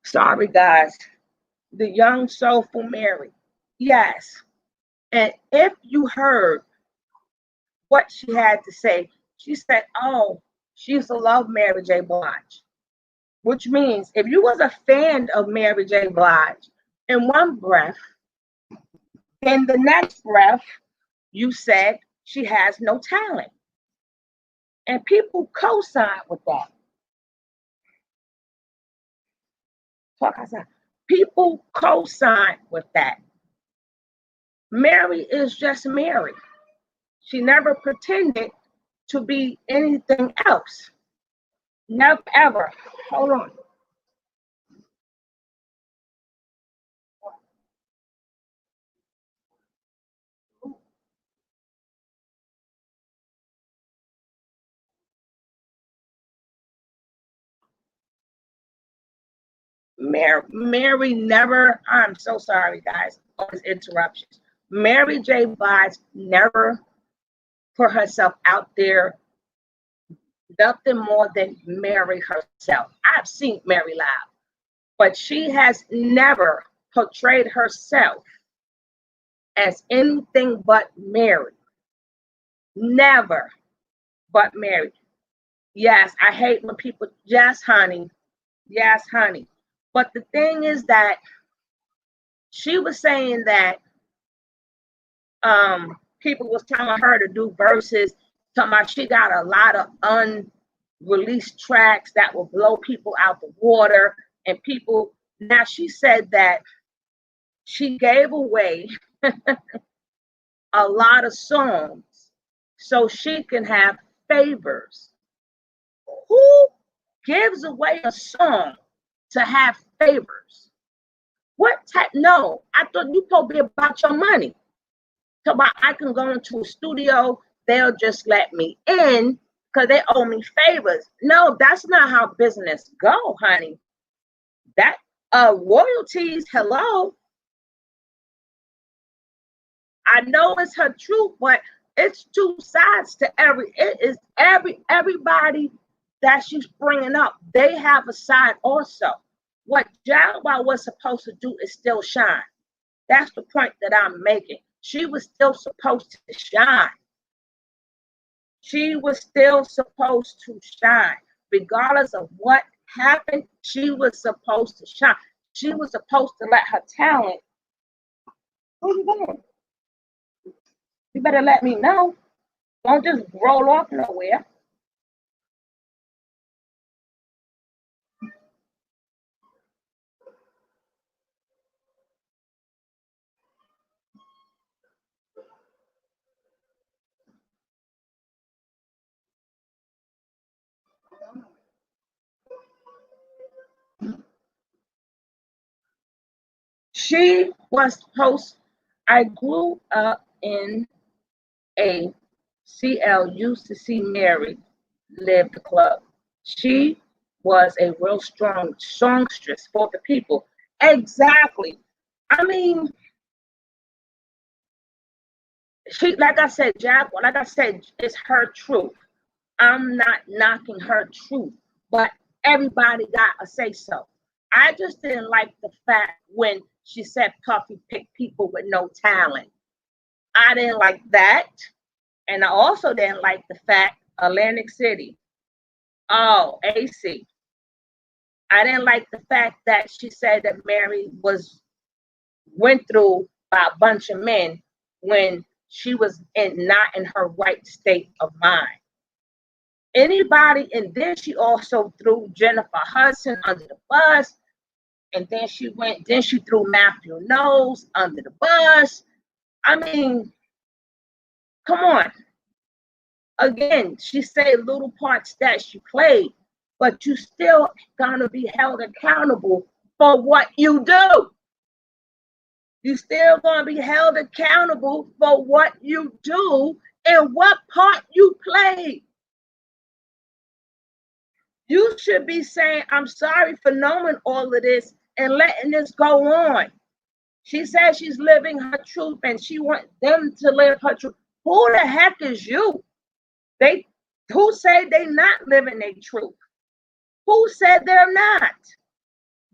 Sorry, guys. The young soulful Mary. Yes. And if you heard what she had to say, she said, "Oh, she used to love Mary J. Blige." Which means if you was a fan of Mary J. Blige, in one breath, in the next breath, you said she has no talent. And people co-sign with that. Talk outside. People co-sign with that. Mary is just Mary. She never pretended to be anything else. Never ever. Hold on. Mary never, I'm so sorry, guys, all these interruptions. Mary J. Blige never put herself out there, nothing more than Mary herself. I've seen Mary live, but she has never portrayed herself as anything but Mary. Never but Mary. Yes, I hate when people, yes, honey. Yes, honey. But the thing is that she was saying that people was telling her to do verses, talking about she got a lot of unreleased tracks that will blow people out the water. And people, now she said that she gave away a lot of songs so she can have favors. Who gives away a song to have favors? What type? No, I thought you supposed to be about your money. So about I can go into a studio, they'll just let me in because they owe me favors. No, that's not how business go, honey. That royalties, hello. I know it's her truth, but it's two sides to everybody that she's bringing up. They have a side also. What Jaguar was supposed to do is still shine. That's the point that I'm making. She was still supposed to shine. She was still supposed to shine. Regardless of what happened, she was supposed to shine. She was supposed to let her talent. Where you going? You better let me know. Don't just roll off nowhere. She was supposed I grew up in a CL, used to see Mary live the club. She was a real strong songstress for the people. Exactly. I mean, she, like I said, Jaguar, like I said, it's her truth. I'm not knocking her truth, but everybody got a say so. I just didn't like the fact when she said Puffy picked people with no talent. I didn't like that. And I also didn't like the fact Atlantic City. Oh, AC. I didn't like the fact that she said that Mary went through by a bunch of men when she was not in her right state of mind. Anybody, and then she also threw Jennifer Hudson under the bus, and then she threw Matthew Knowles under the bus. I mean, come on. Again, she said little parts that she played, but you still gonna be held accountable for what you do. You still gonna be held accountable for what you do and what part you played. You should be saying, I'm sorry for knowing all of this and letting this go on. She says she's living her truth and she wants them to live her truth. Who the heck is you? Who say they not living their truth? Who said they're not?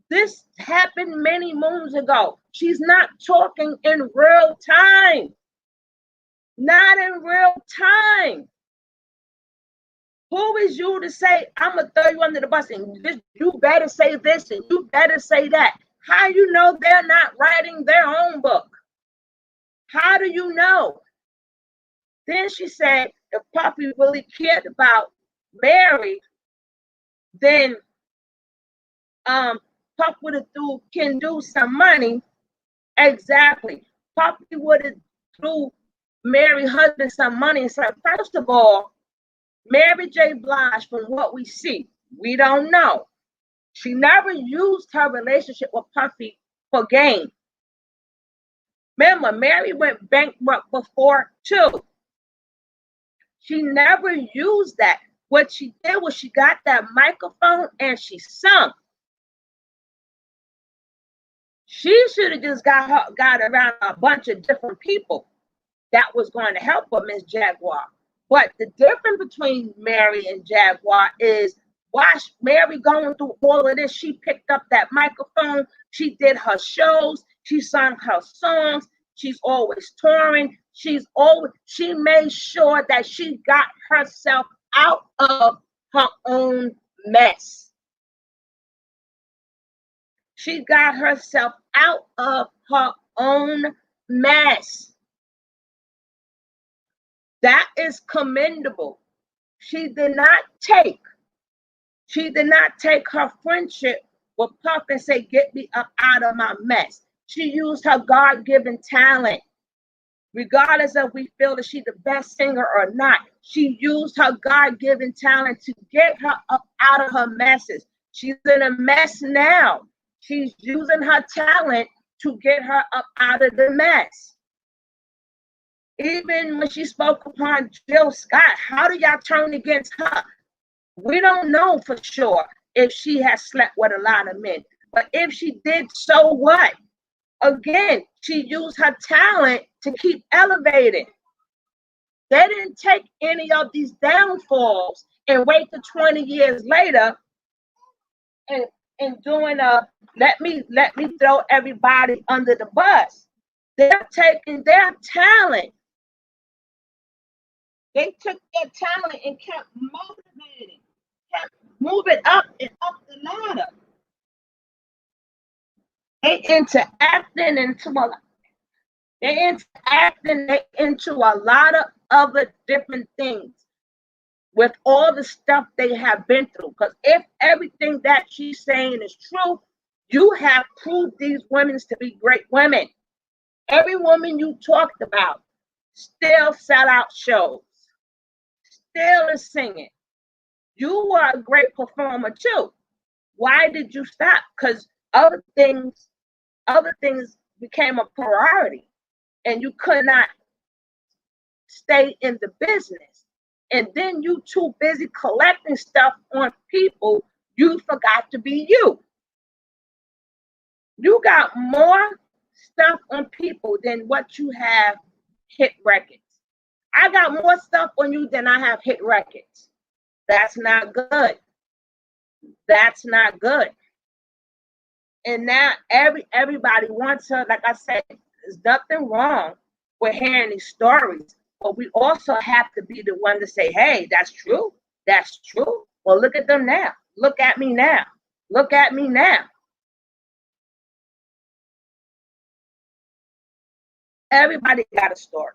This happened many moons ago. She's not talking in real time. Not in real time. Who is you to say, I'm going to throw you under the bus and you better say this and you better say that? How you know they're not writing their own book? How do you know? Then she said, if Puffy really cared about Mary, then Puff would have can do some money. Exactly. Puffy would have threw Mary husband some money and said, first of all, Mary J. Blige, from what we see, we don't know. She never used her relationship with Puffy for gain. Remember, Mary went bankrupt before too. She never used that. What she did was she got that microphone and she sung. She should have just got around a bunch of different people that was going to help her, Miss Jaguar. But the difference between Mary and Jaguar is, watch Mary going through all of this. She picked up that microphone. She did her shows. She sung her songs. She's always touring. She made sure that she got herself out of her own mess. She got herself out of her own mess. That is commendable. She did not take her friendship with Puff and say, get me up out of my mess. She used her God-given talent. Regardless of we feel that she's the best singer or not, she used her God-given talent to get her up out of her messes. She's in a mess now. She's using her talent to get her up out of the mess. Even when she spoke upon Jill Scott, how do y'all turn against her? We don't know for sure if she has slept with a lot of men. But if she did, so what? Again, she used her talent to keep elevating. They didn't take any of these downfalls and wait till 20 years later and doing let me throw everybody under the bus. They're taking their talent. They took their talent and kept motivating, kept moving up and up the ladder. They interacting into a lot of other different things with all the stuff they have been through. Because if everything that she's saying is true, you have proved these women to be great women. Every woman you talked about still sell out shows, still is singing. You were a great performer too. Why did you stop? Because other things became a priority. and you could not stay in the business. And then you too busy collecting stuff on people, you forgot to be you. You got more stuff on people than what you have hit records. I got more stuff on you than I have hit records. That's not good. That's not good. And now everybody wants her. Like I said, there's nothing wrong with hearing these stories, but we also have to be the one to say, hey, that's true. That's true. Well, look at them now. Look at me now. Look at me now. Everybody got a story.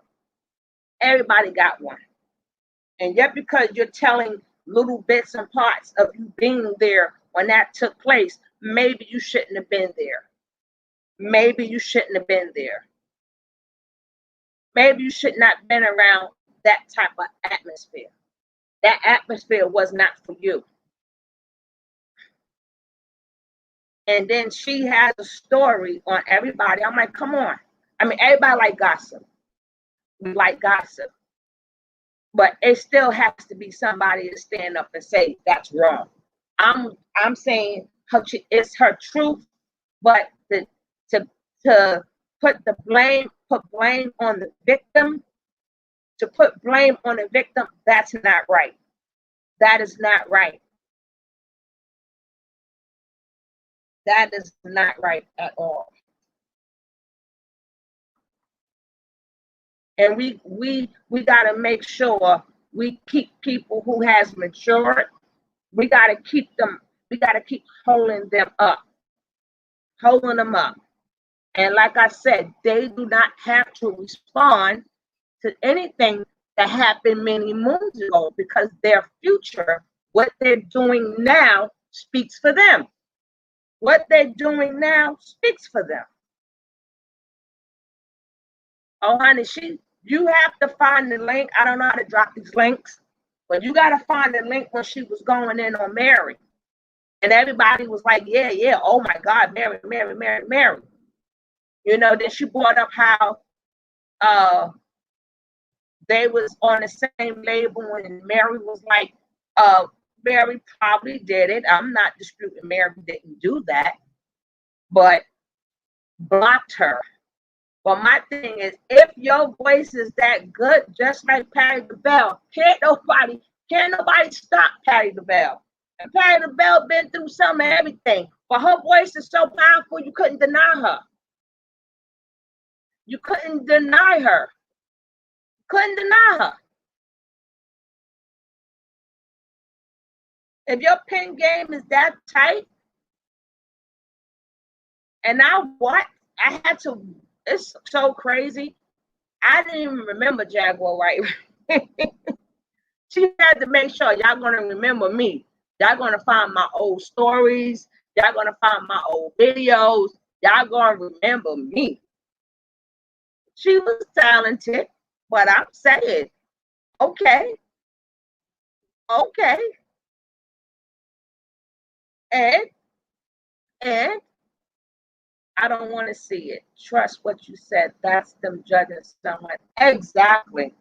Everybody got one. And yet because you're telling little bits and parts of you being there when that took place, maybe you shouldn't have been there. Maybe you shouldn't have been there. Maybe you should not have been around that type of atmosphere. That atmosphere was not for you. And then she has a story on everybody. I'm like, come on. I mean, everybody like gossip. We like gossip. But it still has to be somebody to stand up and say that's wrong. I'm saying it's her truth, but to put blame on the victim, to put blame on the victim, that's not right. That is not right. That is not right at all. And we got to make sure we keep people who has matured. We got to keep them. We got to keep holding them up. And like I said, they do not have to respond to anything that happened many moons ago, because their future, what they're doing now, speaks for them. What they're doing now speaks for them. Oh, honey, you have to find the link. I don't know how to drop these links, but you got to find the link when she was going in on Mary. And everybody was like, yeah, oh my God, Mary. You know, then she brought up how they was on the same label, and Mary was like, Mary probably did it. I'm not disputing Mary didn't do that, but blocked her. But my thing is, if your voice is that good, just like Patti LaBelle, can't nobody stop Patti LaBelle. And Patti LaBelle been through some and everything, but her voice is so powerful, you couldn't deny her. You couldn't deny her. Couldn't deny her. If your pen game is that tight, and now what? I had to. It's so crazy. I didn't even remember Jaguar Wright. She had to make sure y'all gonna remember me. Y'all gonna find my old stories. Y'all gonna find my old videos. Y'all gonna remember me. She was talented, but I'm saying, okay. And I don't want to see it. Trust what you said. That's them judging someone. Exactly.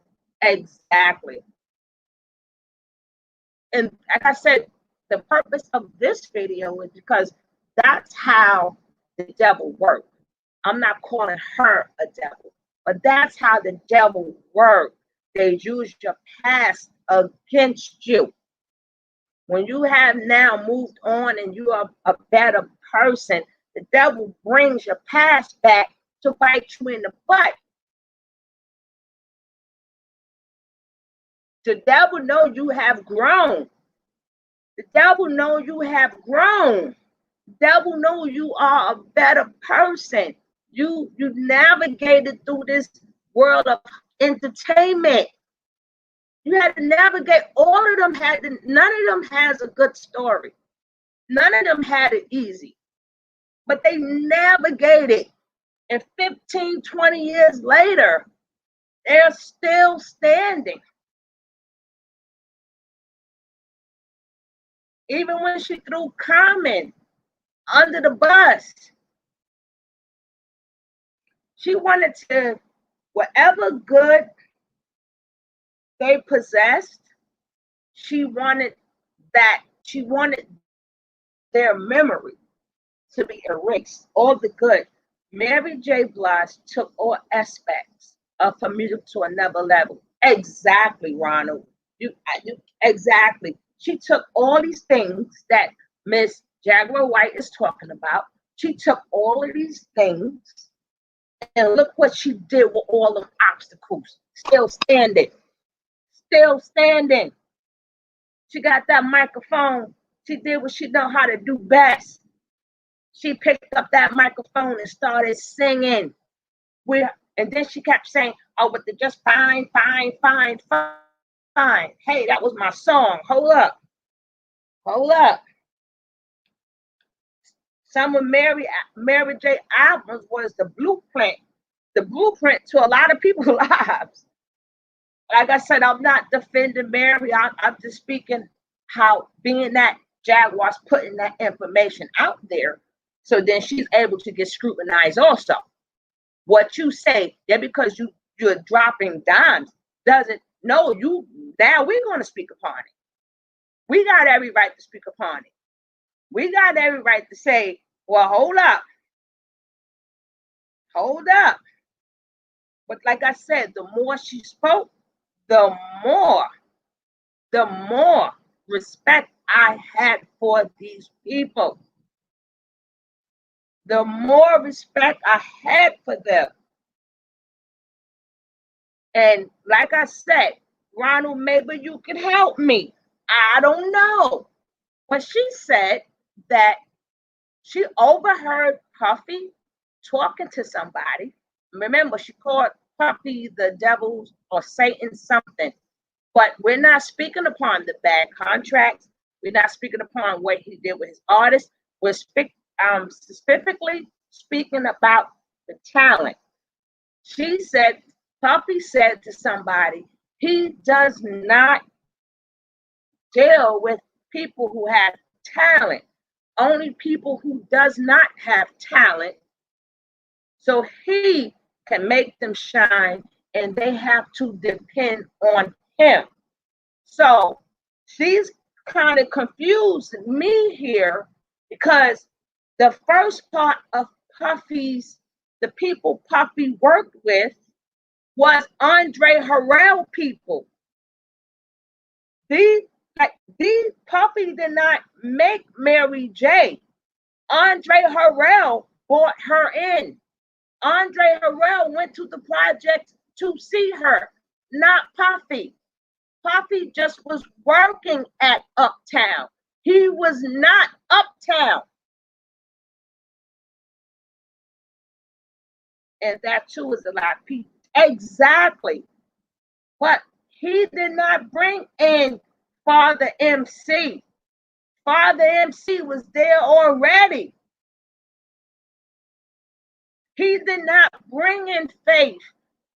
And like I said, the purpose of this video is because that's how the devil works. I'm not calling her a devil, but that's how the devil works. They use your past against you. When you have now moved on and you are a better person, the devil brings your past back to bite you in the butt. The devil knows you have grown. The devil knows you have grown. The devil knows you are a better person. You navigated through this world of entertainment. You had to navigate. All of them none of them has a good story. None of them had it easy. But they navigated. And 15, 20 years later, they're still standing. Even when she threw Carmen under the bus, she wanted to Whatever good they possessed, she wanted she wanted their memory to be erased, all the good. Mary J. Blige took all aspects of her music to another level. Exactly, Ronald. Exactly. She took all these things that Miss Jaguar White is talking about. She took all of these things and look what she did with all them obstacles. Still standing. Still standing. She got that microphone. She did what she know how to do best. She picked up that microphone and started singing. And then she kept saying, "Oh, but they're just fine, fine, fine, fine. Hey, that was my song. Hold up. Hold up." Some of Mary J. albums was the blueprint to a lot of people's lives. Like I said, I'm not defending Mary. I'm just speaking how being that Jaguar's putting that information out there, so then she's able to get scrutinized also. What you say, that because you're dropping dimes doesn't no you now we're going to speak upon it. We got every right to speak upon it. We got every right to say, well, hold up. Hold up. But like I said, the more she spoke, the more respect I had for these people. The more respect I had for them. And like I said, Ronald, maybe you can help me. I don't know. But she said that she overheard Puffy talking to somebody. Remember, she called Puffy the devil's or Satan something. But we're not speaking upon the bad contracts. We're not speaking upon what he did with his artists. We're specifically speaking about the talent. She said, Puffy said to somebody, he does not deal with people who have talent, only people who does not have talent, so he can make them shine and they have to depend on him. So she's kind of confused me here because the first part of the people Puffy worked with was Andre Harrell people. These Puffy did not make Mary J. Andre Harrell brought her in. Andre Harrell went to the project to see her, not Puffy. Puffy just was working at Uptown. He was not Uptown. And that too is a lot of people. Exactly. But he did not bring in Father MC. Father MC was there already. He did not bring in Faith.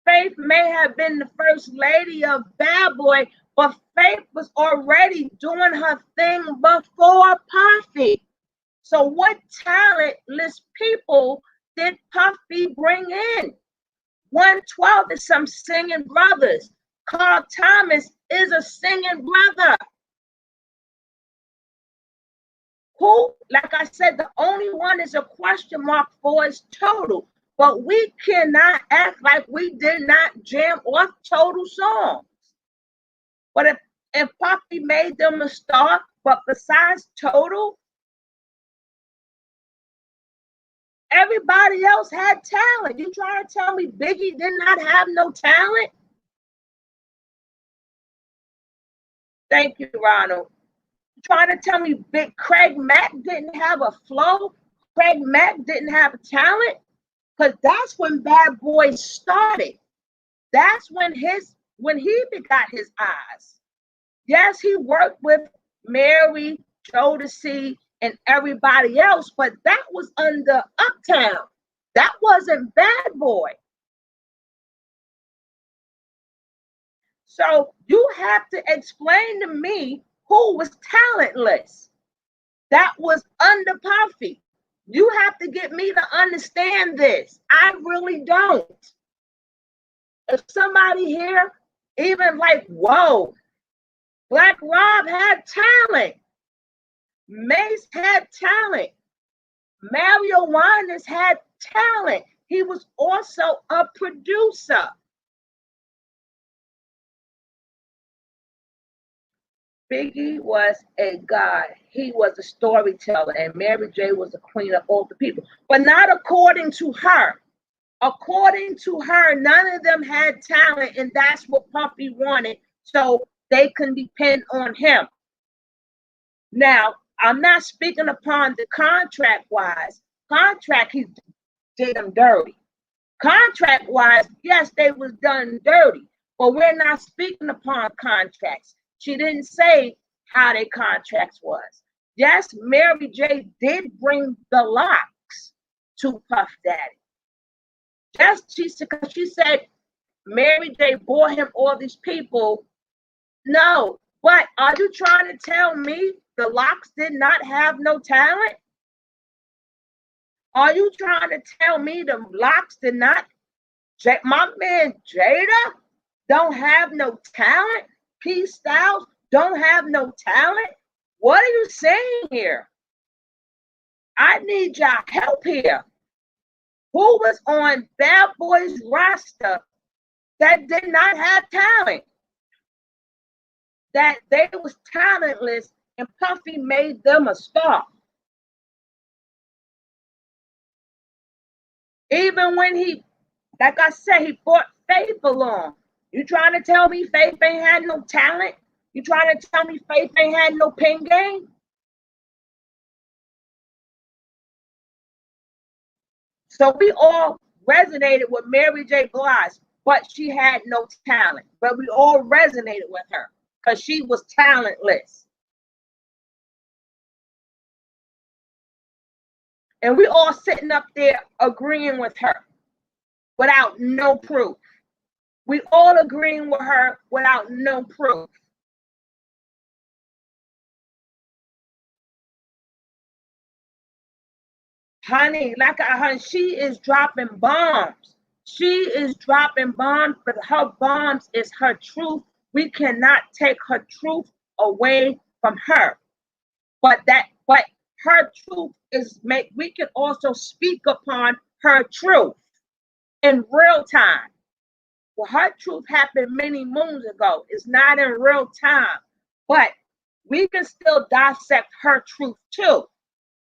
Faith may have been the first lady of Bad Boy, but Faith was already doing her thing before Puffy. So what talentless people did Puffy bring in? 112 is some singing brothers. Carl Thomas is a singing brother. Who, like I said, the only one is a question mark for is Total. But we cannot act like we did not jam off Total songs. But if Puffy made them a star, but besides Total, everybody else had talent. You trying to tell me Biggie did not have no talent? Thank you, Ronald. You trying to tell me Big Craig Mack didn't have a flow? Craig Mack didn't have a talent? Because that's when Bad Boy started. That's when he begot his eyes. Yes, he worked with Mary, Jodeci, and everybody else, but that was under Uptown. That wasn't Bad Boy. So you have to explain to me who was talentless. That was under Puffy. You have to get me to understand this. I really don't. If somebody here even like, whoa, Black Rob had talent. Mace had talent. Mario Winans had talent. He was also a producer. Biggie was a god. He was a storyteller, and Mary J was the queen of all the people. But not according to her. According to her, none of them had talent, and that's what Puffy wanted, so they can depend on him. Now, I'm not speaking upon the contract-wise. Contract, he did them dirty. Contract-wise, yes, they was done dirty, but we're not speaking upon contracts. She didn't say how their contracts was. Yes, Mary J did bring the locks to Puff Daddy. Just she said Mary J bought him all these people. No, but are you trying to tell me the locks did not have no talent? Are you trying to tell me the locks did not? My man Jada don't have no talent. P Styles don't have no talent. What are you saying here? I need y'all help here. Who was on Bad Boys roster that did not have talent? That they was talentless and Puffy made them a star. Even when he, like I said, he brought Faith along. You trying to tell me Faith ain't had no talent? You trying to tell me Faith ain't had no pen game? So we all resonated with Mary J. Blige, but she had no talent. But we all resonated with her because she was talentless. And we all sitting up there agreeing with her without no proof. We all agreeing with her without no proof. Honey, she is dropping bombs. She is dropping bombs, but her bombs is her truth. We cannot take her truth away from her. But her truth is we can also speak upon her truth in real time. Well, her truth happened many moons ago. It's not in real time, but we can still dissect her truth too.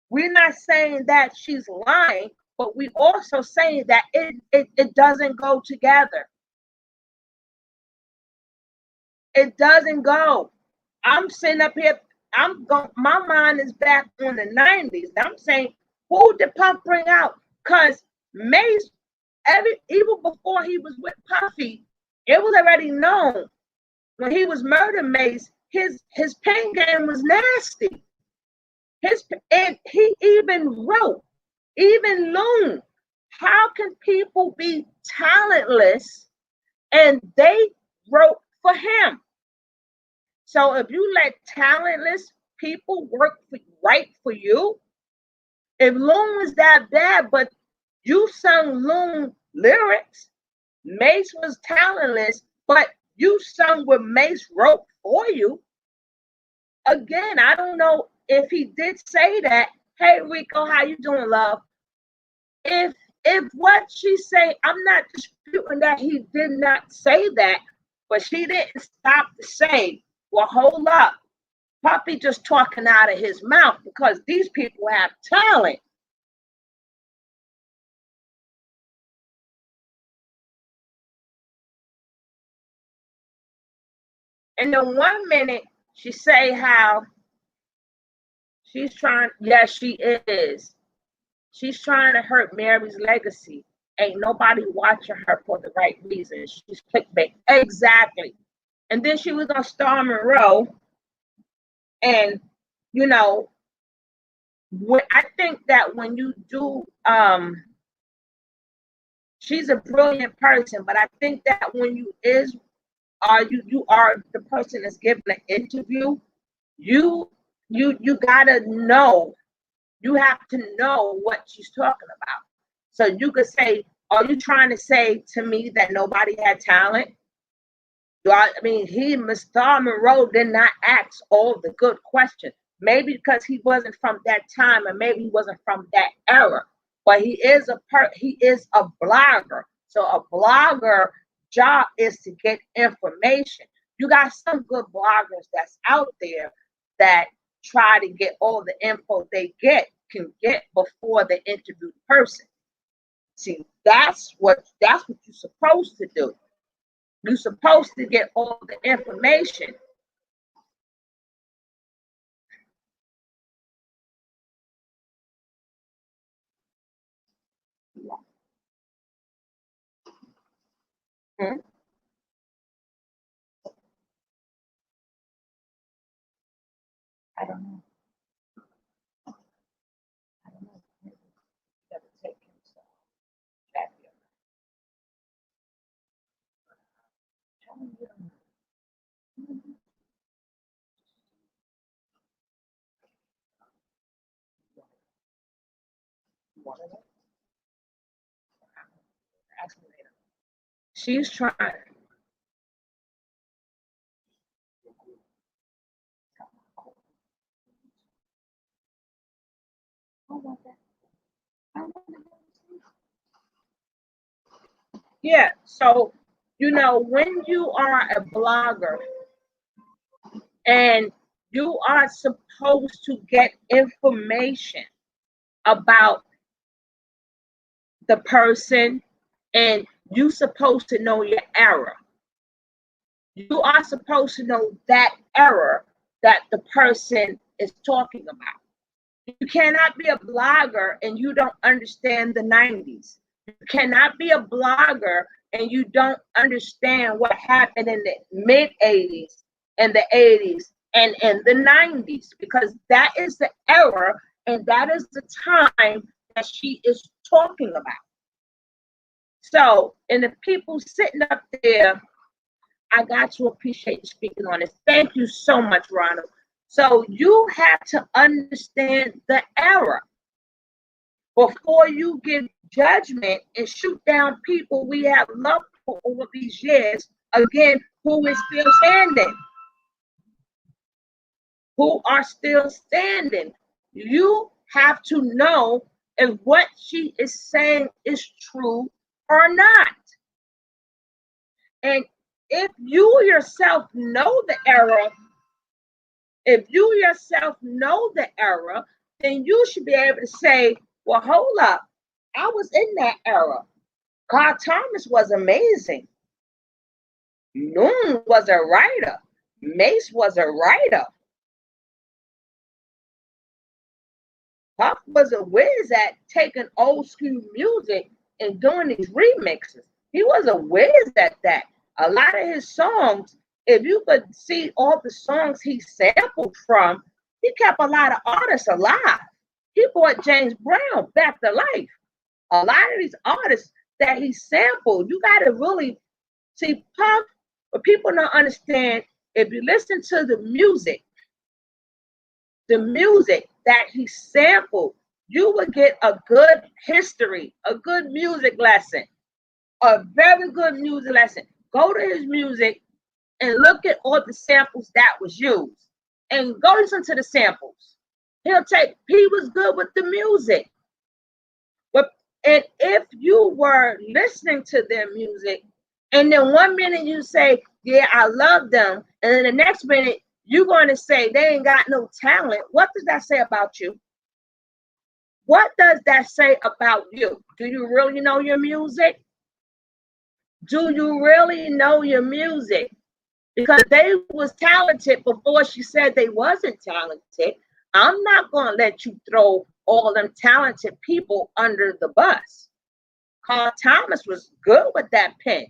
We're not saying that she's lying, but we also saying that it doesn't go together. It doesn't go. I'm sitting up here, my mind is back on the 90s. I'm saying, who did Puff bring out? Because Mace, even before he was with Puffy, it was already known when he was Murder Mace, his pen game was nasty. And he even wrote, even Loon. How can people be talentless and they wrote for him? So if you let talentless people write for you, if Loon was that bad, but you sung Loon lyrics, Mace was talentless, but you sung what Mace wrote for you. Again, I don't know if he did say that. Hey Rico, how you doing, love? If what she say, I'm not disputing that he did not say that, but she didn't stop to say, well, hold up. Puffy just talking out of his mouth because these people have talent. And then 1 minute she say how she's trying, yes, she is. She's trying to hurt Mary's legacy. Ain't nobody watching her for the right reasons. She's clickbait. Exactly. And then she was on Star Monroe. And, you know, I think that when you do, she's a brilliant person, but I think that when you are the person that's giving an interview, you gotta know. You have to know what she's talking about. So you could say, Are you trying to say to me that nobody had talent? I mean, Mr. Monroe did not ask all the good questions. Maybe because he wasn't from that time, and maybe he wasn't from that era. But he is a blogger. So a blogger job is to get information. You got some good bloggers that's out there that try to get all the info they can get before they interview the person. See, that's what you're supposed to do. You're supposed to get all the information. Hmm? I don't know. I don't know. Never take himself back here. She's trying. Yeah, so when you are a blogger and you are supposed to get information about the person, and you supposed to know your error. You are supposed to know that error that the person is talking about. You cannot be a blogger and you don't understand the 90s. You cannot be a blogger and you don't understand what happened in the mid 80s and the 80s and in the 90s, because that is the era and that is the time that she is talking about. So, and the people sitting up there, I got to appreciate you speaking on this. Thank you so much, Ronald. So you have to understand the error before you give judgment and shoot down people we have loved for over these years, again, who is still standing, who are still standing. You have to know if what she is saying is true or not. And if you yourself know the error, then you should be able to say, well, hold up, I was in that era. Carl Thomas was amazing. Noon was a writer. Mace was a writer. Puff was a whiz at taking old school music and doing these remixes. He was a whiz at that. A lot of his songs, if you could see all the songs he sampled from, he kept a lot of artists alive. He brought James Brown back to life. A lot of these artists that he sampled, you got to really see Puff. But people don't understand, if you listen to the music that he sampled, you would get a good history, a good music lesson, a very good music lesson. Go to his music and look at all the samples that was used and go listen to the samples. He was good with the music. And if you were listening to their music, and then one minute you say, yeah, I love them, and then the next minute you're going to say they ain't got no talent, what does that say about you? What does that say about you? Do you really know your music? Do you really know your music? Because they was talented before she said they wasn't talented. I'm not going to let you throw all them talented people under the bus. Carl Thomas was good with that pen.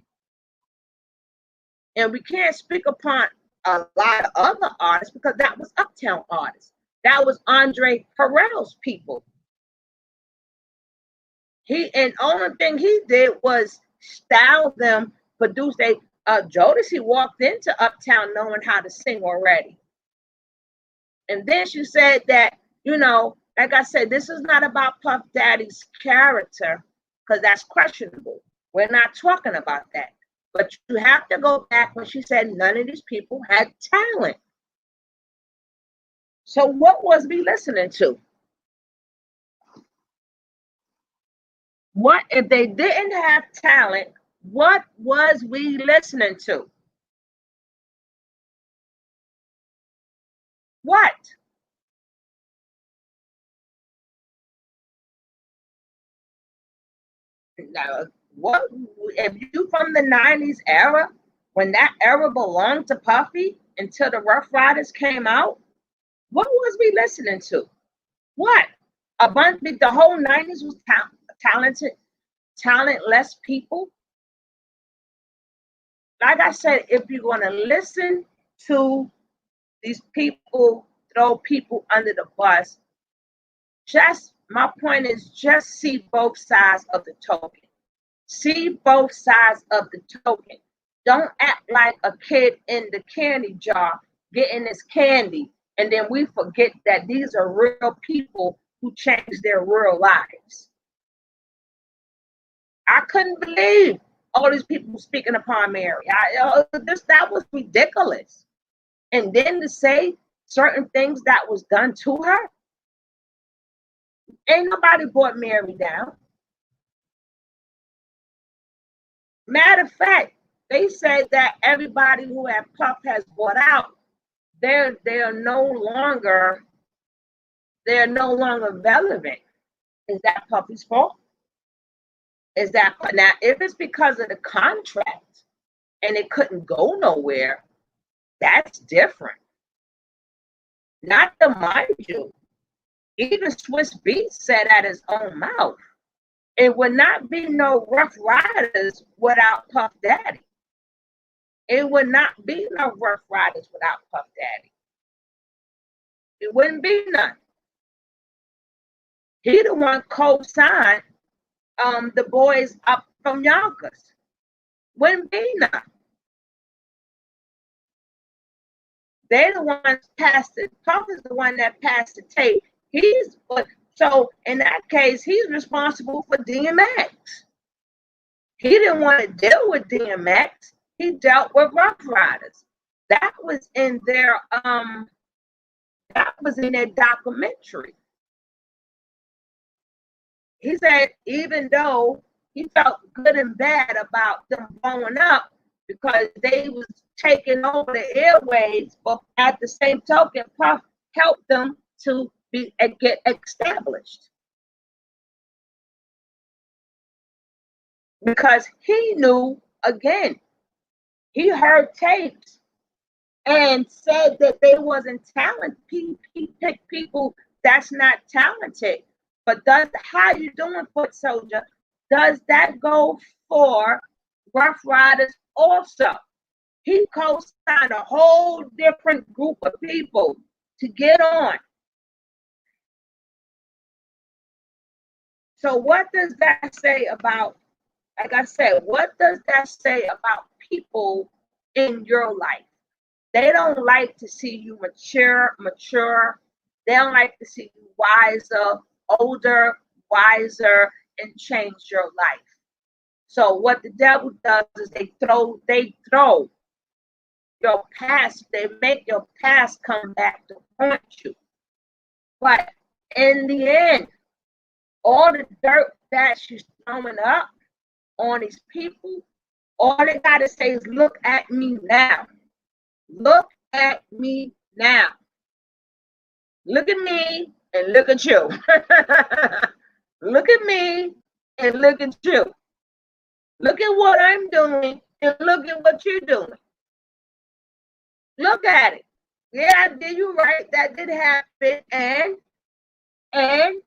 And we can't speak upon a lot of other artists because that was uptown artists. That was Andre Harrell's people. Only thing he did was style them, produce Jodeci walked into Uptown knowing how to sing already. And then she said that, like I said, this is not about Puff Daddy's character, because that's questionable. We're not talking about that. But you have to go back when she said none of these people had talent. So what was we listening to? What if they didn't have talent? What was we listening to? What? Now, what if you from the 90s era, when that era belonged to Puffy until the Rough Riders came out? What was we listening to? What? A bunch the whole 90s was talented, talentless people. Like I said, if you're gonna listen to these people, throw people under the bus, just my point is just see both sides of the token. See both sides of the token. Don't act like a kid in the candy jar getting his candy, and then we forget that these are real people who changed their real lives. I couldn't believe all these people speaking upon Mary. That was ridiculous. And then to say certain things that was done to her, ain't nobody brought Mary down. Matter of fact, they said that everybody who had Puff has bought out, they're no longer relevant. Is that Puffy's fault? Is that now if it's because of the contract and it couldn't go nowhere, that's different. Not to mind you, even Swiss Beats said at his own mouth, it would not be no Rough Riders without Puff Daddy. It would not be no Rough Riders without Puff Daddy. It wouldn't be none. He the one co-signed the boys up from Yonkers. Wouldn't be none. They're the ones passed it. Puff is the one that passed the tape. So in that case, he's responsible for DMX. He didn't want to deal with DMX. He dealt with Rough Riders. That was in their documentary. He said even though he felt good and bad about them blowing up because they was taking over the airwaves, but at the same token, Puff helped them to get established. Because he knew, again, he heard tapes and said that they wasn't talented. He picked people that's not talented. But how you doing, Foot Soldier? Does that go for Rough Riders also? He co-signed a whole different group of people to get on. So what does that say about, like I said, what does that say about people in your life? They don't like to see you mature. They don't like to see you wiser, older, wiser, and change your life. So what the devil does is they throw your past, they make your past come back to haunt you. But in the end, all the dirt that she's throwing up on these people, all they gotta say is look at me now. Look at me now. Look at me and look at you. Look at me and look at you. Look at what I'm doing and look at what you're doing. Look at it. Yeah, did you right? That did happen. And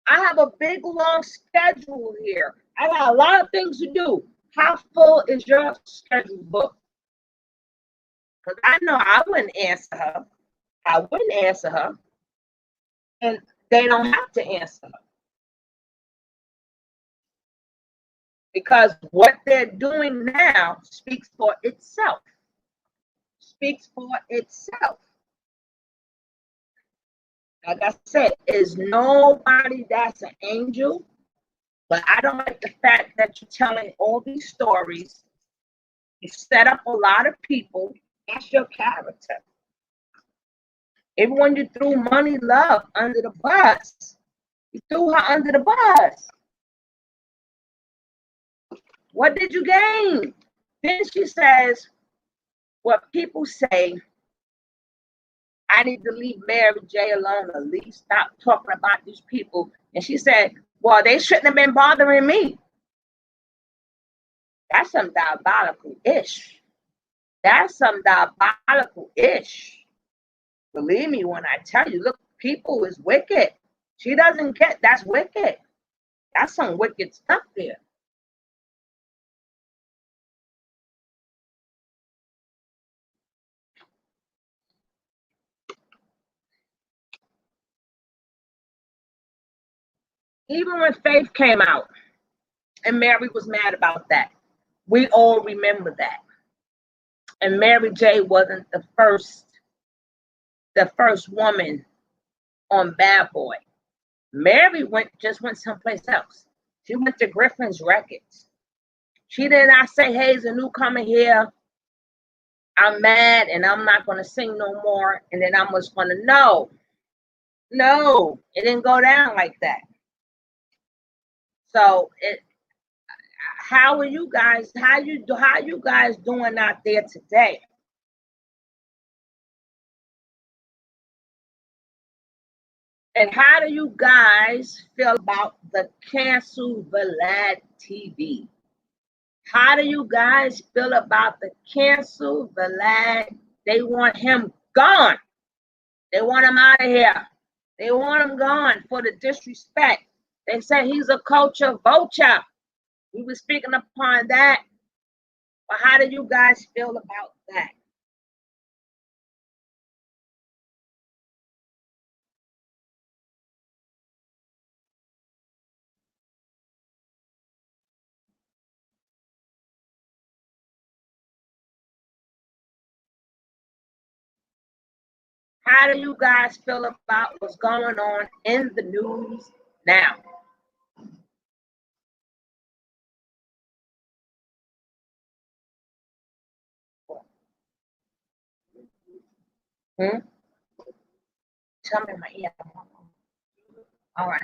I have a big long schedule here. I got a lot of things to do. How full is your schedule book? Because I know I wouldn't answer her. I wouldn't answer her. And they don't have to answer her. Because what they're doing now speaks for itself. Speaks for itself. Like I said, is nobody that's an angel. But I don't like the fact that you're telling all these stories. You set up a lot of people. That's your character. Even when you threw Money Love under the bus, you threw her under the bus. What did you gain? Then she says, what people say, I need to leave Mary J alone, or at least stop talking about these people. And she said, well, they shouldn't have been bothering me. That's some diabolical-ish. That's some diabolical-ish. Believe me when I tell you, look, people is wicked. She doesn't get, that's wicked. That's some wicked stuff there. Even when Faith came out and Mary was mad about that, we all remember that. And Mary J wasn't the first woman on Bad Boy. Mary just went someplace else. She went to Griffin's Records. She did not say, hey, there's a newcomer here. I'm mad and I'm not going to sing no more. And then I'm just going to, no, it didn't go down like that. So how are you guys, how you guys doing out there today? And how do you guys feel about the cancel Vlad TV? How do you guys feel about the cancel Vlad? They want him gone. They want him out of here. They want him gone for the disrespect. They say he's a culture vulture. We were speaking upon that. But how do you guys feel about that? How do you guys feel about what's going on in the news now? Tell me my ear. All right.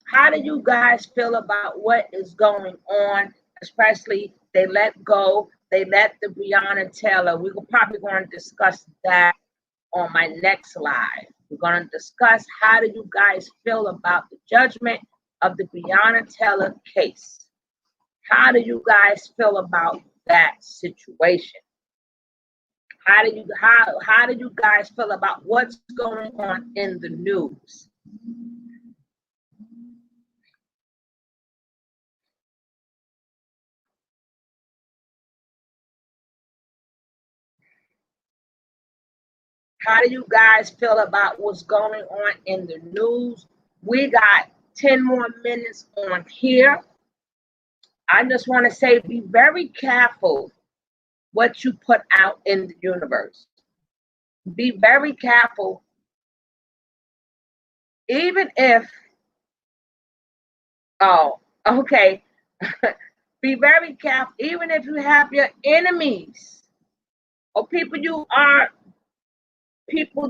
How do you guys feel about what is going on? Especially they let the Breonna Taylor. We're probably going to discuss that on my next live. We're going to discuss how do you guys feel about the judgment of the Breonna Taylor case. How do you guys feel about that situation? How do you guys feel about what's going on in the news? How do you guys feel about what's going on in the news? We got 10 more minutes on here. I just want to say be very careful what you put out in the universe. Be very careful. Even if, oh, okay. Be very careful. Even if you have your enemies or people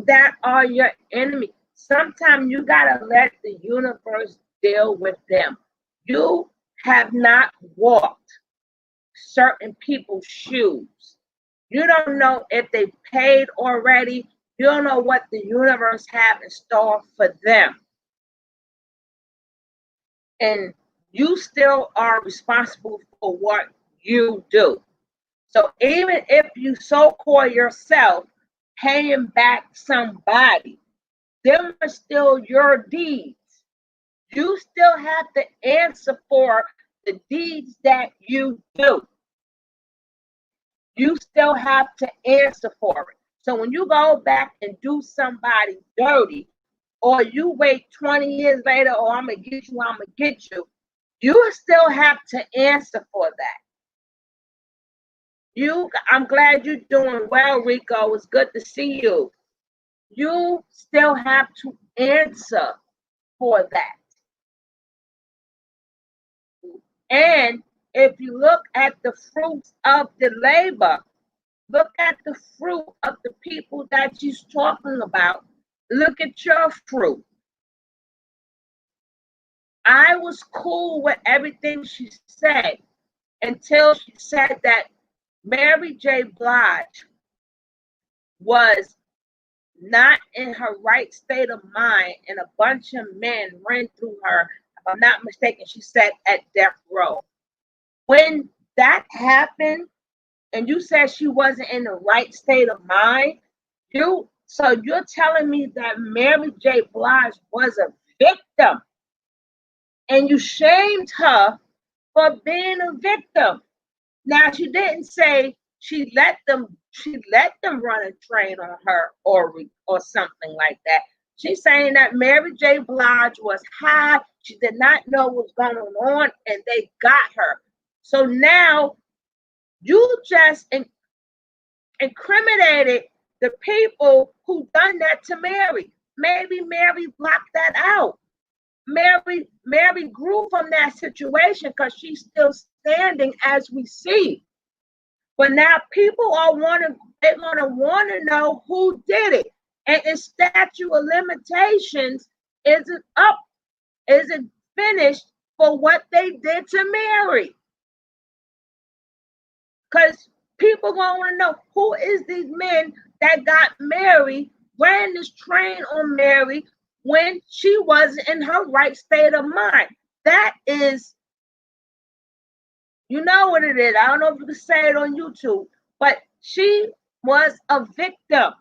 that are your enemy. Sometimes you gotta let the universe deal with them. You have not walked certain people's shoes. You don't know if they paid already. You don't know what the universe have in store for them. And you still are responsible for what you do. So even if you so-call yourself paying back somebody, them are still your deeds. You still have to answer for the deeds that you do. You still have to answer for it. So when you go back and do somebody dirty, or you wait 20 years later, or I'm going to get you, you still have to answer for that. I'm glad you're doing well, Rico. It's good to see you. You still have to answer for that. And if you look at the fruits of the labor, look at the fruit of the people that she's talking about. Look at your fruit. I was cool with everything she said until she said that Mary J. Blige was not in her right state of mind, and a bunch of men ran through her. If I'm not mistaken, she said at death row. When that happened, and you said she wasn't in the right state of mind, so you're telling me that Mary J. Blige was a victim, and you shamed her for being a victim. Now she didn't say she let them run a train on her or something like that. She's saying that Mary J. Blige was high. She did not know what was going on, and they got her. So now you just incriminated the people who done that to Mary. Maybe Mary blocked that out. Mary grew from that situation because she's still standing as we see. But now people they're gonna want to know who did it. And the statute of limitations isn't up, isn't finished for what they did to Mary. Because people gonna want to know who is these men that got Mary, ran this train on Mary when she wasn't in her right state of mind. That is, you know what it is. I don't know if you can say it on YouTube, but she was a victim.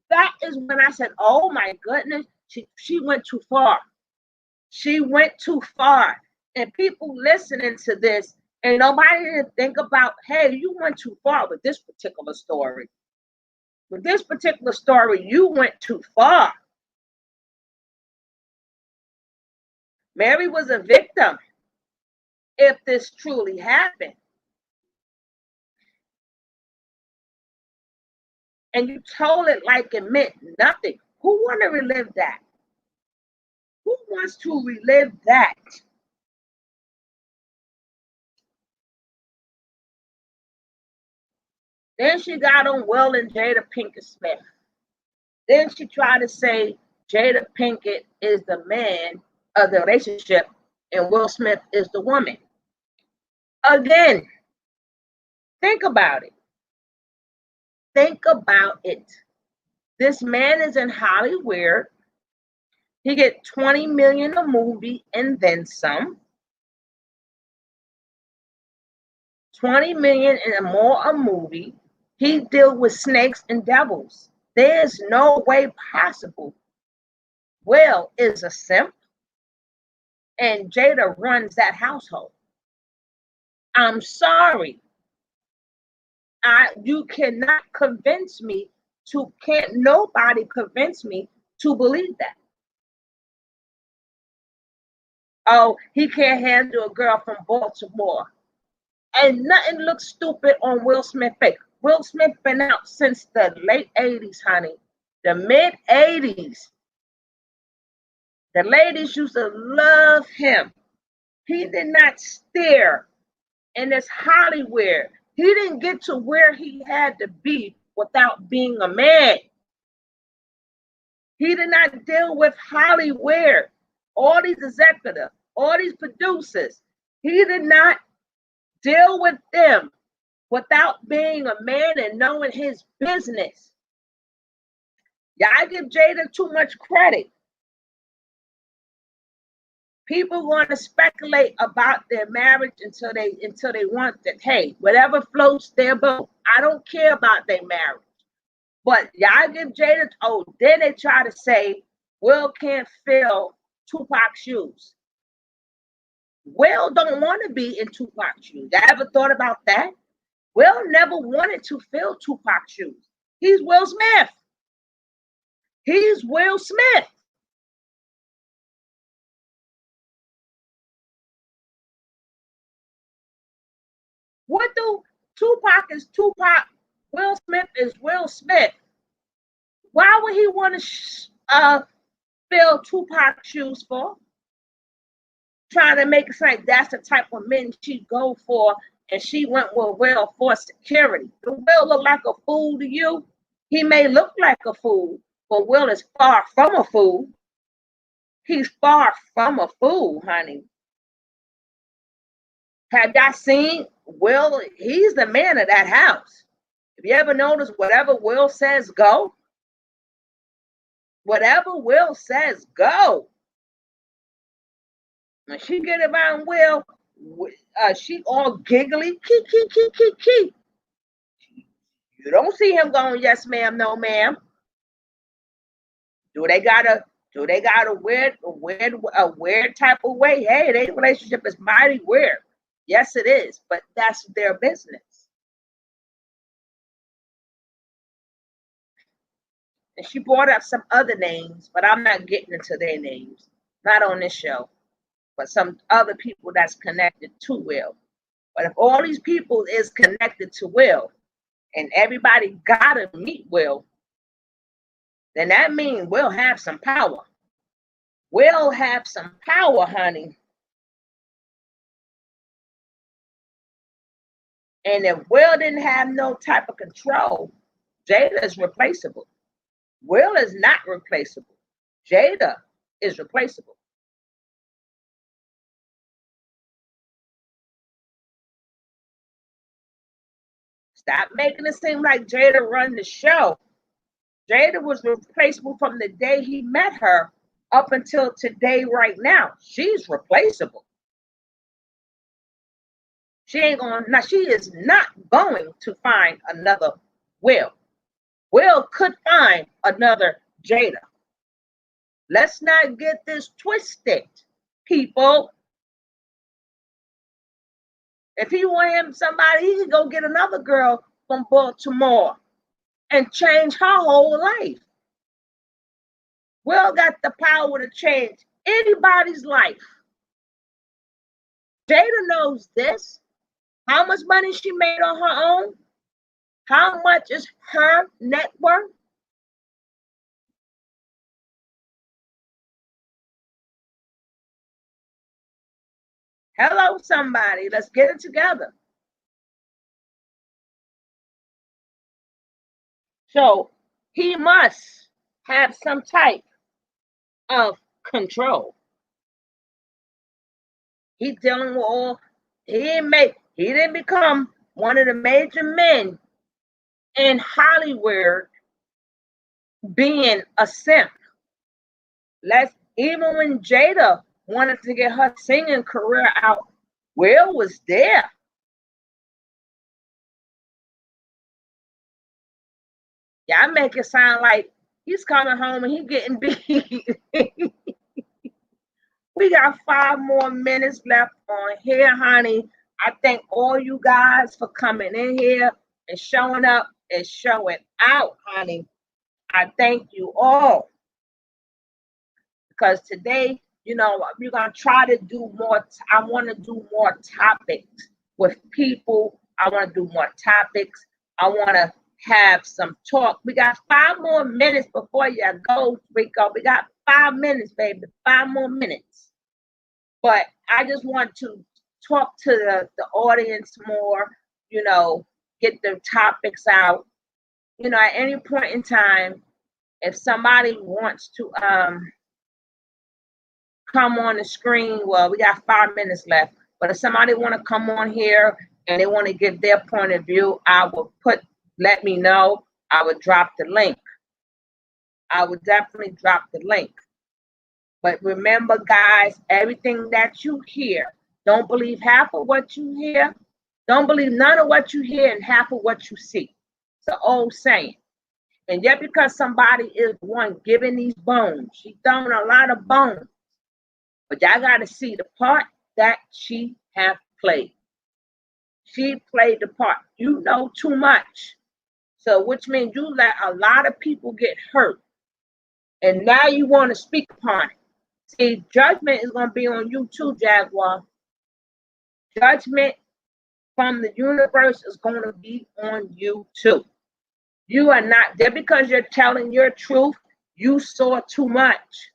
That is when I said, oh my goodness, she went too far. She went too far. And people listening to this, and nobody didn't think about, hey, you went too far with this particular story. With this particular story, you went too far. Mary was a victim if this truly happened. And you told it like it meant nothing. Who want to relive that? Who wants to relive that? Then she got on Will and Jada Pinkett Smith. Then she tried to say Jada Pinkett is the man of the relationship and Will Smith is the woman. Again, think about it. Think about it. This man is in Hollywood. He get 20 million a movie and then some. 20 million and more a movie. He deal with snakes and devils. There's no way possible. Will is a simp and Jada runs that household. I'm sorry. You cannot convince me can't nobody convince me to believe that. Oh, he can't handle a girl from Baltimore. And nothing looks stupid on Will Smith's face. Will Smith been out since the late 80s, honey. The mid 80s. The ladies used to love him. He did not steer in this Hollywood. He didn't get to where he had to be without being a man. He did not deal with Hollywood, all these executives, all these producers. He did not deal with them without being a man and knowing his business. Y'all give Jada too much credit. People want to speculate about their marriage until they want that. Hey, whatever floats their boat. I don't care about their marriage. But y'all give Jada, then they try to say Will can't fill Tupac's shoes. Will don't want to be in Tupac's shoes. Y'all ever thought about that? Will never wanted to fill Tupac's shoes. He's Will Smith. He's Will Smith. What do Tupac is Tupac? Will Smith is Will Smith. Why would he want to fill Tupac's shoes for? trying to make it seem like that's the type of men she go for, and she went with Will for security. Do Will look like a fool to you? He may look like a fool, but Will is far from a fool. He's far from a fool, honey. Have y'all seen Will? He's the man of that house. If you ever notice, whatever Will says, go. Whatever Will says, go. When she get around Will, she all giggly, key. You don't see him going, yes, ma'am, no, ma'am. Do they got a weird type of way? Hey, their relationship is mighty weird. Yes, it is, but that's their business. And she brought up some other names, but I'm not getting into their names. Not on this show. But some other people that's connected to Will. But if all these people is connected to Will, and everybody gotta meet Will, then that means Will have some power. Will have some power, honey. And if Will didn't have no type of control, Jada is replaceable. Will is not replaceable. Jada is replaceable. Stop making it seem like Jada run the show. Jada was replaceable from the day he met her up until today right now. She's replaceable. She is not going to find another Will. Will could find another Jada. Let's not get this twisted, people. If he want him somebody, he could go get another girl from Baltimore and change her whole life. Will got the power to change anybody's life. Jada knows this. How much money she made on her own? How much is her net worth? Hello, somebody. Let's get it together. So he must have some type of control. He's dealing with all. He didn't become one of the major men in Hollywood being a simp. Even when Jada wanted to get her singing career out, Will was there. Yeah, I make it sound like he's coming home and he's getting beat. We got 5 more minutes left on here, honey. I thank all you guys for coming in here and showing up and showing out, honey. I thank you all. Because today, we're going to try to do more. I want to do more topics with people. I want to do more topics. I want to have some talk. We got 5 more minutes before you go, Rico. We got 5 minutes, baby. 5 more minutes. But I just want to talk to the audience more, get the topics out. At any point in time, if somebody wants to come on the screen, well, we got 5 minutes left. But if somebody want to come on here and they want to give their point of view, let me know. I would drop the link. I would definitely drop the link. But remember, guys, everything that you hear, don't believe half of what you hear. Don't believe none of what you hear and half of what you see. It's an old saying. And yet because somebody is the one giving these bones, she's throwing a lot of bones. But y'all got to see the part that she have played. She played the part. You know too much. So which means you let a lot of people get hurt. And now you want to speak upon it. See, judgment is going to be on you too, Jaguar. Judgment from the universe is going to be on you too. You are not there because you're telling your truth. You saw too much.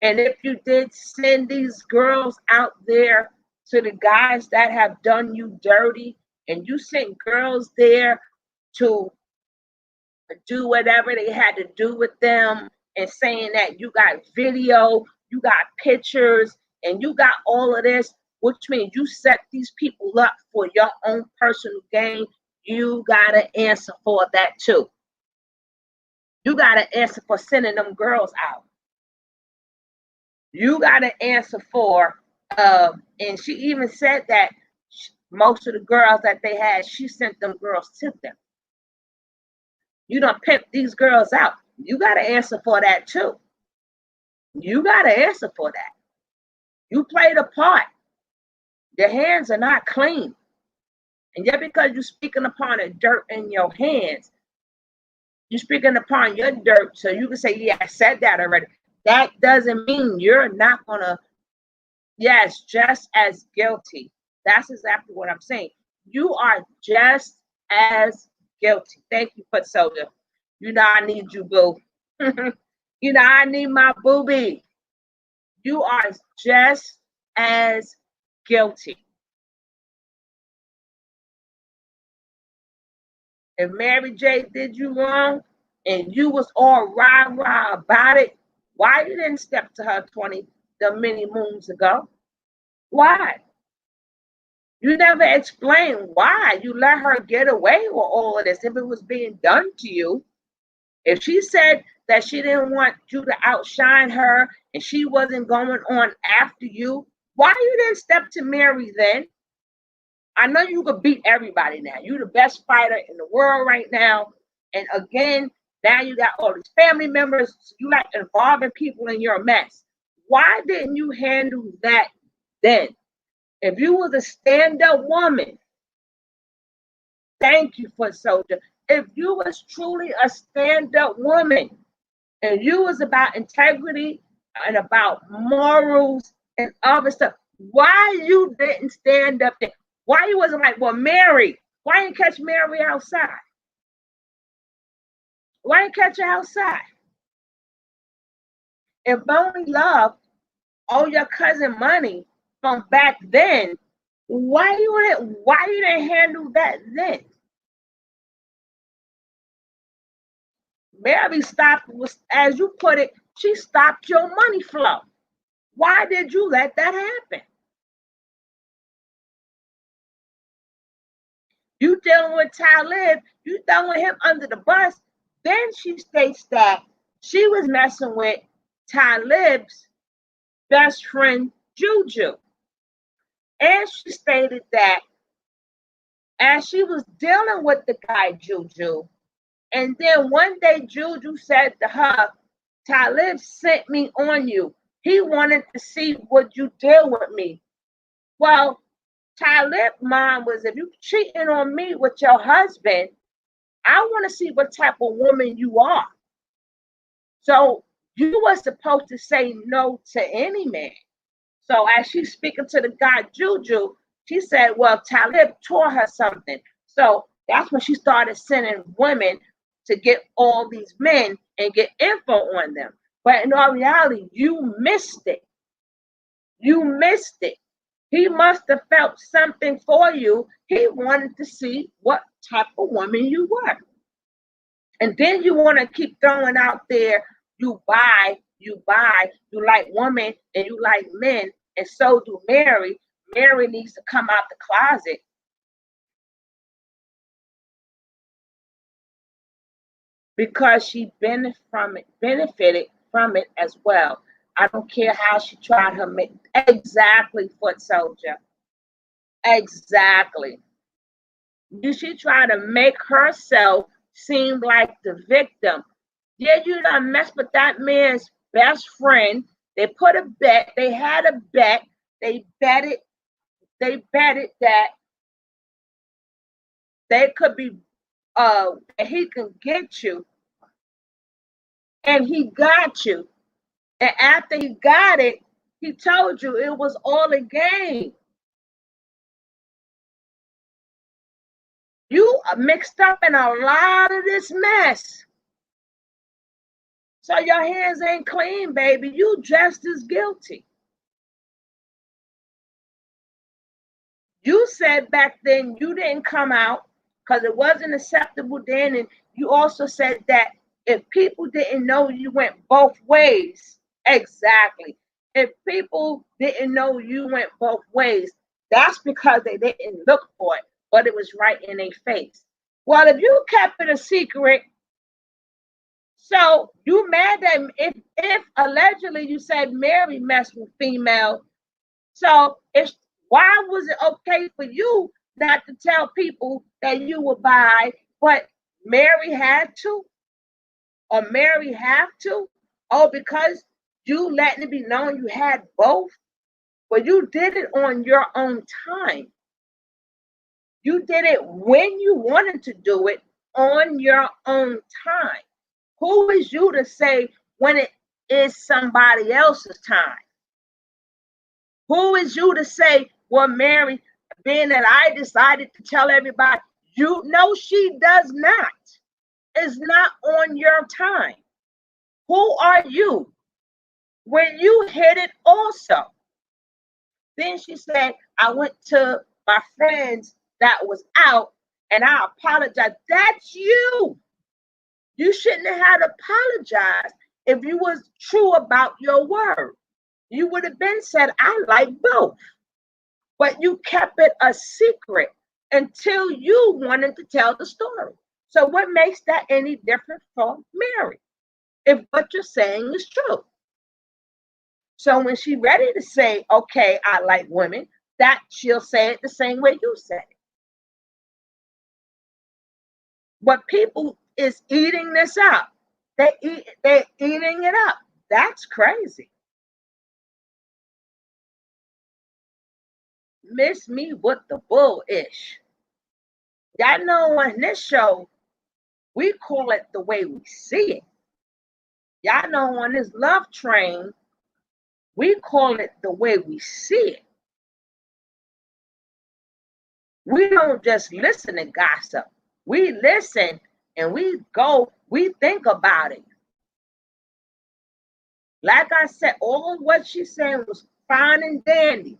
And if you did send these girls out there to the guys that have done you dirty, and you sent girls there to do whatever they had to do with them, and saying that you got video, you got pictures, and you got all of this, which means you set these people up for your own personal gain, you got to answer for that too. You got to answer for sending them girls out. You got to answer for, and she even said that most of the girls that they had, she sent them girls to them. You don't pimp these girls out. You got to answer for that too. You got to answer for that. You played a part. Your hands are not clean. And just because you're speaking upon the dirt in your hands, you're speaking upon your dirt so you can say, yeah, I said that already. That doesn't mean you're not going to, yes, just as guilty. That's exactly what I'm saying. You are just as guilty. Thank you, foot soldier. You know I need you, boo. You know I need my booby. You are just as guilty. If Mary J did you wrong and you was all rah-rah about it, why you didn't step to her the many moons ago? Why? You never explained why you let her get away with all of this if it was being done to you. If she said that she didn't want you to outshine her and she wasn't going on after you, why you didn't step to Mary then? I know you could beat everybody now. You're the best fighter in the world right now. And again, now you got all these family members. You like involving people in your mess. Why didn't you handle that then? If you was a stand-up woman, thank you, foot soldier. If you was truly a stand-up woman and you was about integrity and about morals and other stuff, why you didn't stand up there? Why you wasn't like, well, Mary, why didn't catch Mary outside? Why didn't catch her outside? If only love owe your cousin money from back then, why you didn't handle that then? Mary stopped, as you put it, she stopped your money flow. Why did you let that happen? You dealing with Talib, you throwing him under the bus. Then she states that she was messing with Talib's best friend, Juju. And she stated that as she was dealing with the guy, Juju, and then one day Juju said to her, Talib sent me on you. He wanted to see what you deal with me. Well, Talib's mind was, if you cheating on me with your husband, I want to see what type of woman you are. So you were supposed to say no to any man. So as she's speaking to the guy Juju, she said, well, Talib taught her something. So that's when she started sending women to get all these men and get info on them. But in all reality, you missed it. You missed it. He must have felt something for you. He wanted to see what type of woman you were. And then you want to keep throwing out there, you like women and you like men, and so do Mary. Mary needs to come out the closet. Because she benefited from it as well. I don't care how she tried her exactly, foot soldier. Exactly. She tried to make herself seem like the victim. Yeah, you done mess with that man's best friend. They put a bet, they had a bet, they betted that they could be he can get you. And he got you. And after he got it, he told you it was all a game. You are mixed up in a lot of this mess. So your hands ain't clean, baby. You just as guilty. You said back then you didn't come out because it wasn't acceptable then. And you also said that if people didn't know you went both ways, exactly. If people didn't know you went both ways, that's because they didn't look for it, but it was right in their face. Well, if you kept it a secret, so you mad that if allegedly you said Mary messed with female, so if why was it okay for you not to tell people that you were bi, but Mary had to, or Mary have to? Oh, because you letting it be known you had both? But you did it on your own time. You did it when you wanted to do it on your own time. Who is you to say when it is somebody else's time? Who is you to say, well, Mary, being that I decided to tell everybody, you know she does not. It's not on your time. Who are you? When you hit it also. Then she said, I went to my friends that was out and I apologize. That's you. You shouldn't have had to apologize if you was true about your word. You would have been said, I like both. But you kept it a secret until you wanted to tell the story. So what makes that any different from Mary if what you're saying is true? So when she's ready to say, okay, I like women, that she'll say it the same way you said it. But people is eating this up. They're eating it up. That's crazy. Miss me with the bullish. Y'all know on this show, we call it the way we see it. Y'all know on this love train, we call it the way we see it. We don't just listen to gossip. We listen and we go, we think about it. Like I said, all of what she said was fine and dandy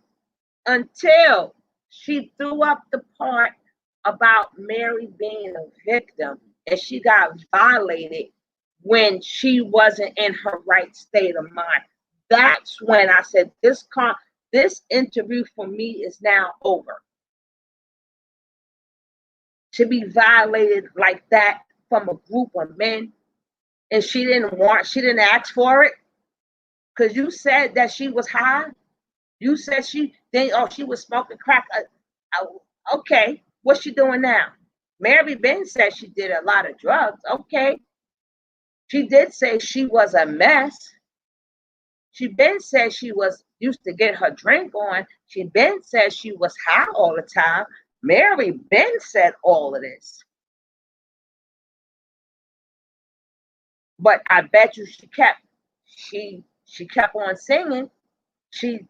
until she threw up the part about Mary being a victim and she got violated when she wasn't in her right state of mind. That's when I said this interview for me is now over. To be violated like that from a group of men, and she didn't ask for it, because you said that she was high. You said she was smoking crack. Okay, what's she doing now? Mary Ben said she did a lot of drugs. Okay, she did say she was a mess. She Ben said she was used to get her drink on. She Ben said she was high all the time. Mary Ben said all of this. But I bet you she kept on singing. She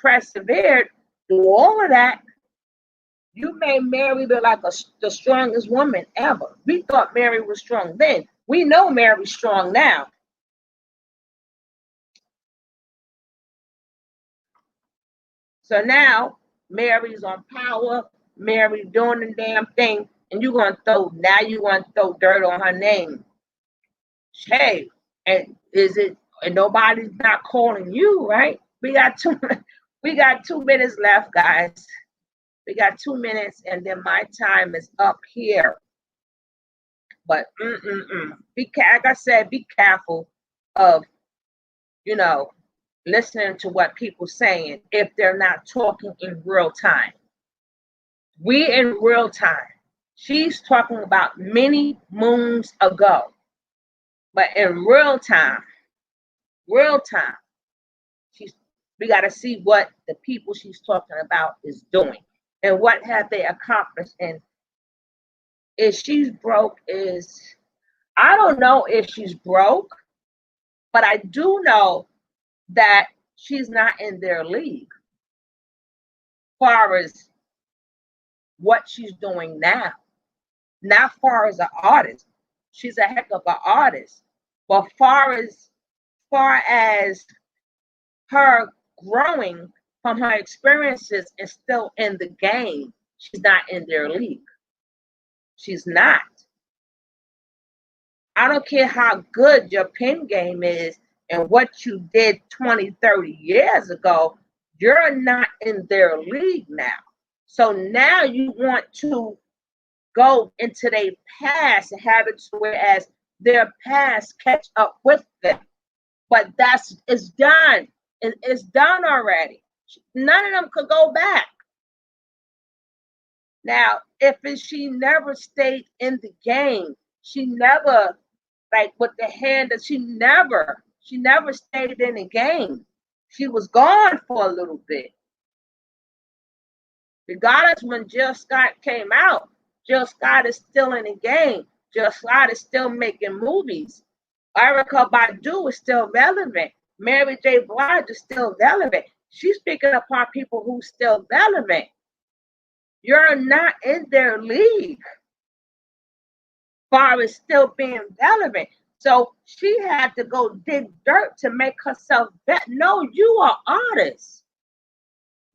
persevered through all of that. You made Mary look like the strongest woman ever. We thought Mary was strong then. We know Mary's strong now. So now Mary's on power. Mary doing the damn thing, and you're gonna throw dirt on her name. Hey, and is it? And nobody's not calling you, right? We got 2 minutes left, guys. We got 2 minutes, and then my time is up here. But like I said, be careful of listening to what people saying if they're not talking in real time. We in real time. She's talking about many moons ago, but in real time, we got to see what the people she's talking about is doing and what have they accomplished. And if she's broke, I don't know if she's broke, but I do know that she's not in their league as far as what she's doing now. Not far as an artist. She's a heck of an artist. But far as her growing from her experiences and still in the game, she's not in their league. She's not. I don't care how good your pen game is and what you did 20, 30 years ago, you're not in their league now. So now you want to go into their past and have it to whereas their past catch up with them. But it's done. It's done already. None of them could go back. Now, she never stayed in the game, she never, like with the hand that she never stayed in the game. She was gone for a little bit. Regardless, when Jill Scott came out, Jill Scott is still in the game. Jill Scott is still making movies. Erykah Badu is still relevant. Mary J. Blige is still relevant. She's picking upon people who's still relevant. You're not in their league. Far as still being relevant. So she had to go dig dirt to make herself better. No, you are artists.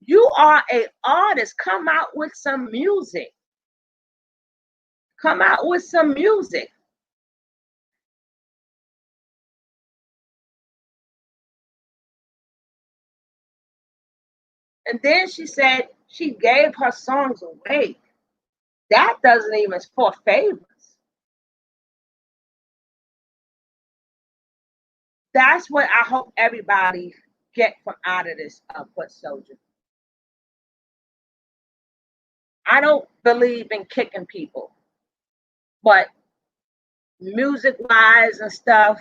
You are an artist. Come out with some music. Come out with some music. And then she said she gave her songs away. That doesn't even for favors. That's what I hope everybody get from out of this foot soldier. I don't believe in kicking people, but music wise and stuff,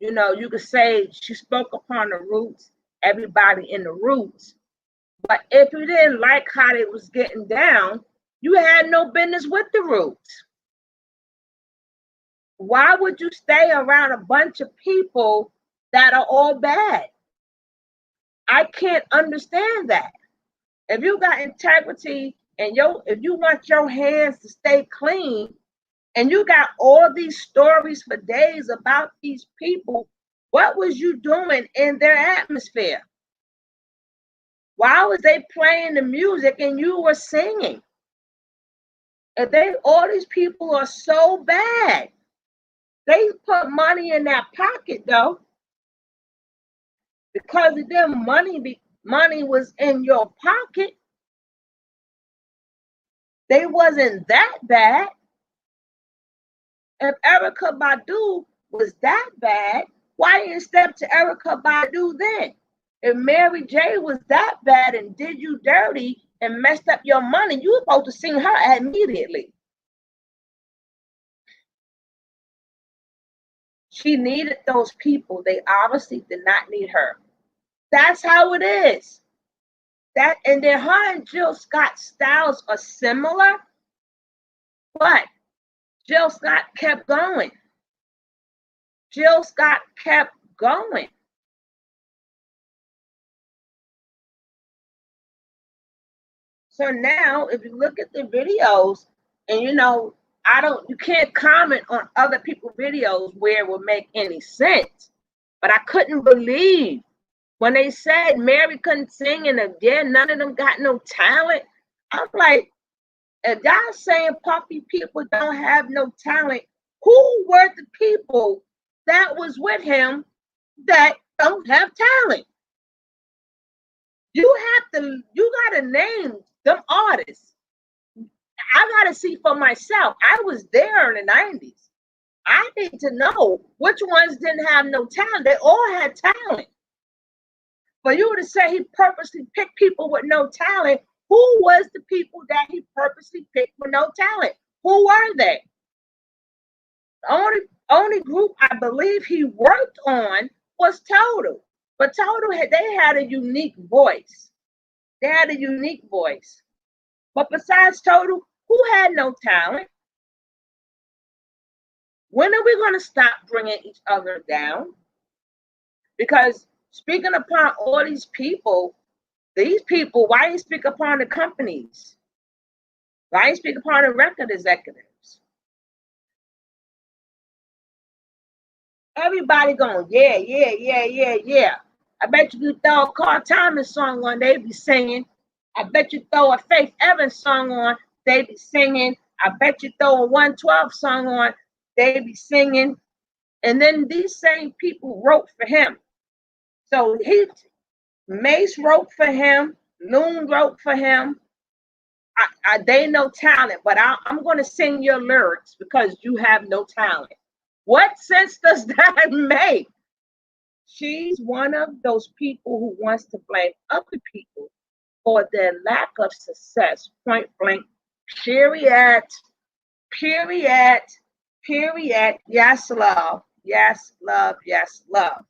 you could say she spoke upon the roots, everybody in the roots. But if you didn't like how they was getting down, you had no business with the roots. Why would you stay around a bunch of people that are all bad? I can't understand that. If you got integrity and if you want your hands to stay clean, and you got all these stories for days about these people, what was you doing in their atmosphere? Why was they playing the music and you were singing? If all these people are so bad, they put money in that pocket though, because of them money was in your pocket. They wasn't that bad. If Erykah Badu was that bad, why didn't you step to Erykah Badu then? If Mary J was that bad and did you dirty and messed up your money, you were supposed to sing her immediately. She needed those people. They obviously did not need her. That's how it is. And then her and Jill Scott's styles are similar, but Jill Scott kept going. Jill Scott kept going. So now, if you look at the videos, and you can't comment on other people's videos where it would make any sense. But I couldn't believe when they said Mary couldn't sing and again, none of them got no talent. I'm like, if y'all saying puffy people don't have no talent, who were the people that was with him that don't have talent? You gotta name them artists. I gotta see for myself. I was there in the 90s. I need to know which ones didn't have no talent. They all had talent. For you to say he purposely picked people with no talent, who was the people that he purposely picked with no talent? Who were they? The only group I believe he worked on was Total. But Total they had a unique voice. They had a unique voice. But besides Total, who had no talent? When are we going to stop bringing each other down? Because speaking upon all these people, why you speak upon the companies? Why you speak upon the record executives? Everybody going, yeah, yeah, yeah, yeah, yeah. I bet you throw a Carl Thomas song on, they be singing. I bet you throw a Faith Evans song on, they be singing. I bet you throw a 112 song on, they be singing. And then these same people wrote for him. So Mace wrote for him, Loon wrote for him. They know talent, but I'm going to sing your lyrics because you have no talent. What sense does that make? She's one of those people who wants to blame other people for their lack of success. Point blank. Period. Period. Period. Yes, love. Yes, love. Yes, love.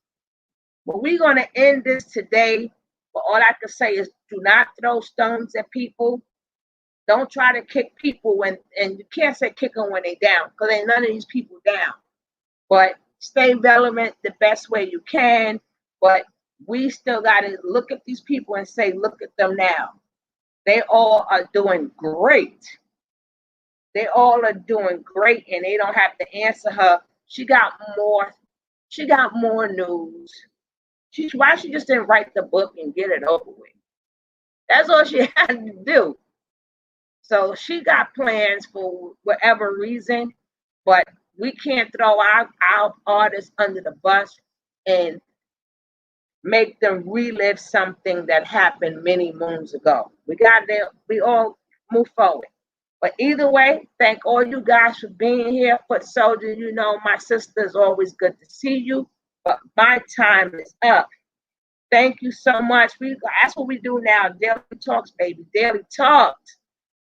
But we're going to end this today. But all I can say is do not throw stones at people. Don't try to kick people and you can't say kick them when they're down because ain't none of these people down. But stay relevant the best way you can. But we still got to look at these people and say, look at them now. They all are doing great. They all are doing great, and they don't have to answer her. She got more. She got more news. Why she just didn't write the book and get it over with? That's all she had to do. So she got plans for whatever reason, but we can't throw our artists under the bus and make them relive something that happened many moons ago. We all move forward. But either way, thank all you guys for being here. Foot Soldier, you know my sister is always good to see you. But my time is up. Thank you so much. That's what we do now. Daily Talks, baby. Daily Talks.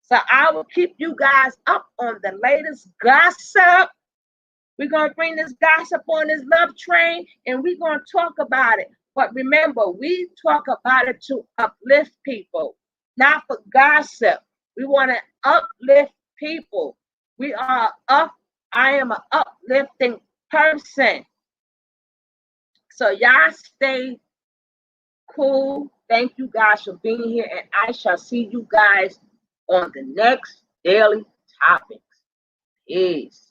So I will keep you guys up on the latest gossip. We're going to bring this gossip on this love train, and we're going to talk about it. But remember, we talk about it to uplift people, not for gossip. We want to uplift people. I am an uplifting person. So y'all stay cool. Thank you guys for being here, and I shall see you guys on the next Daily Topics. Peace.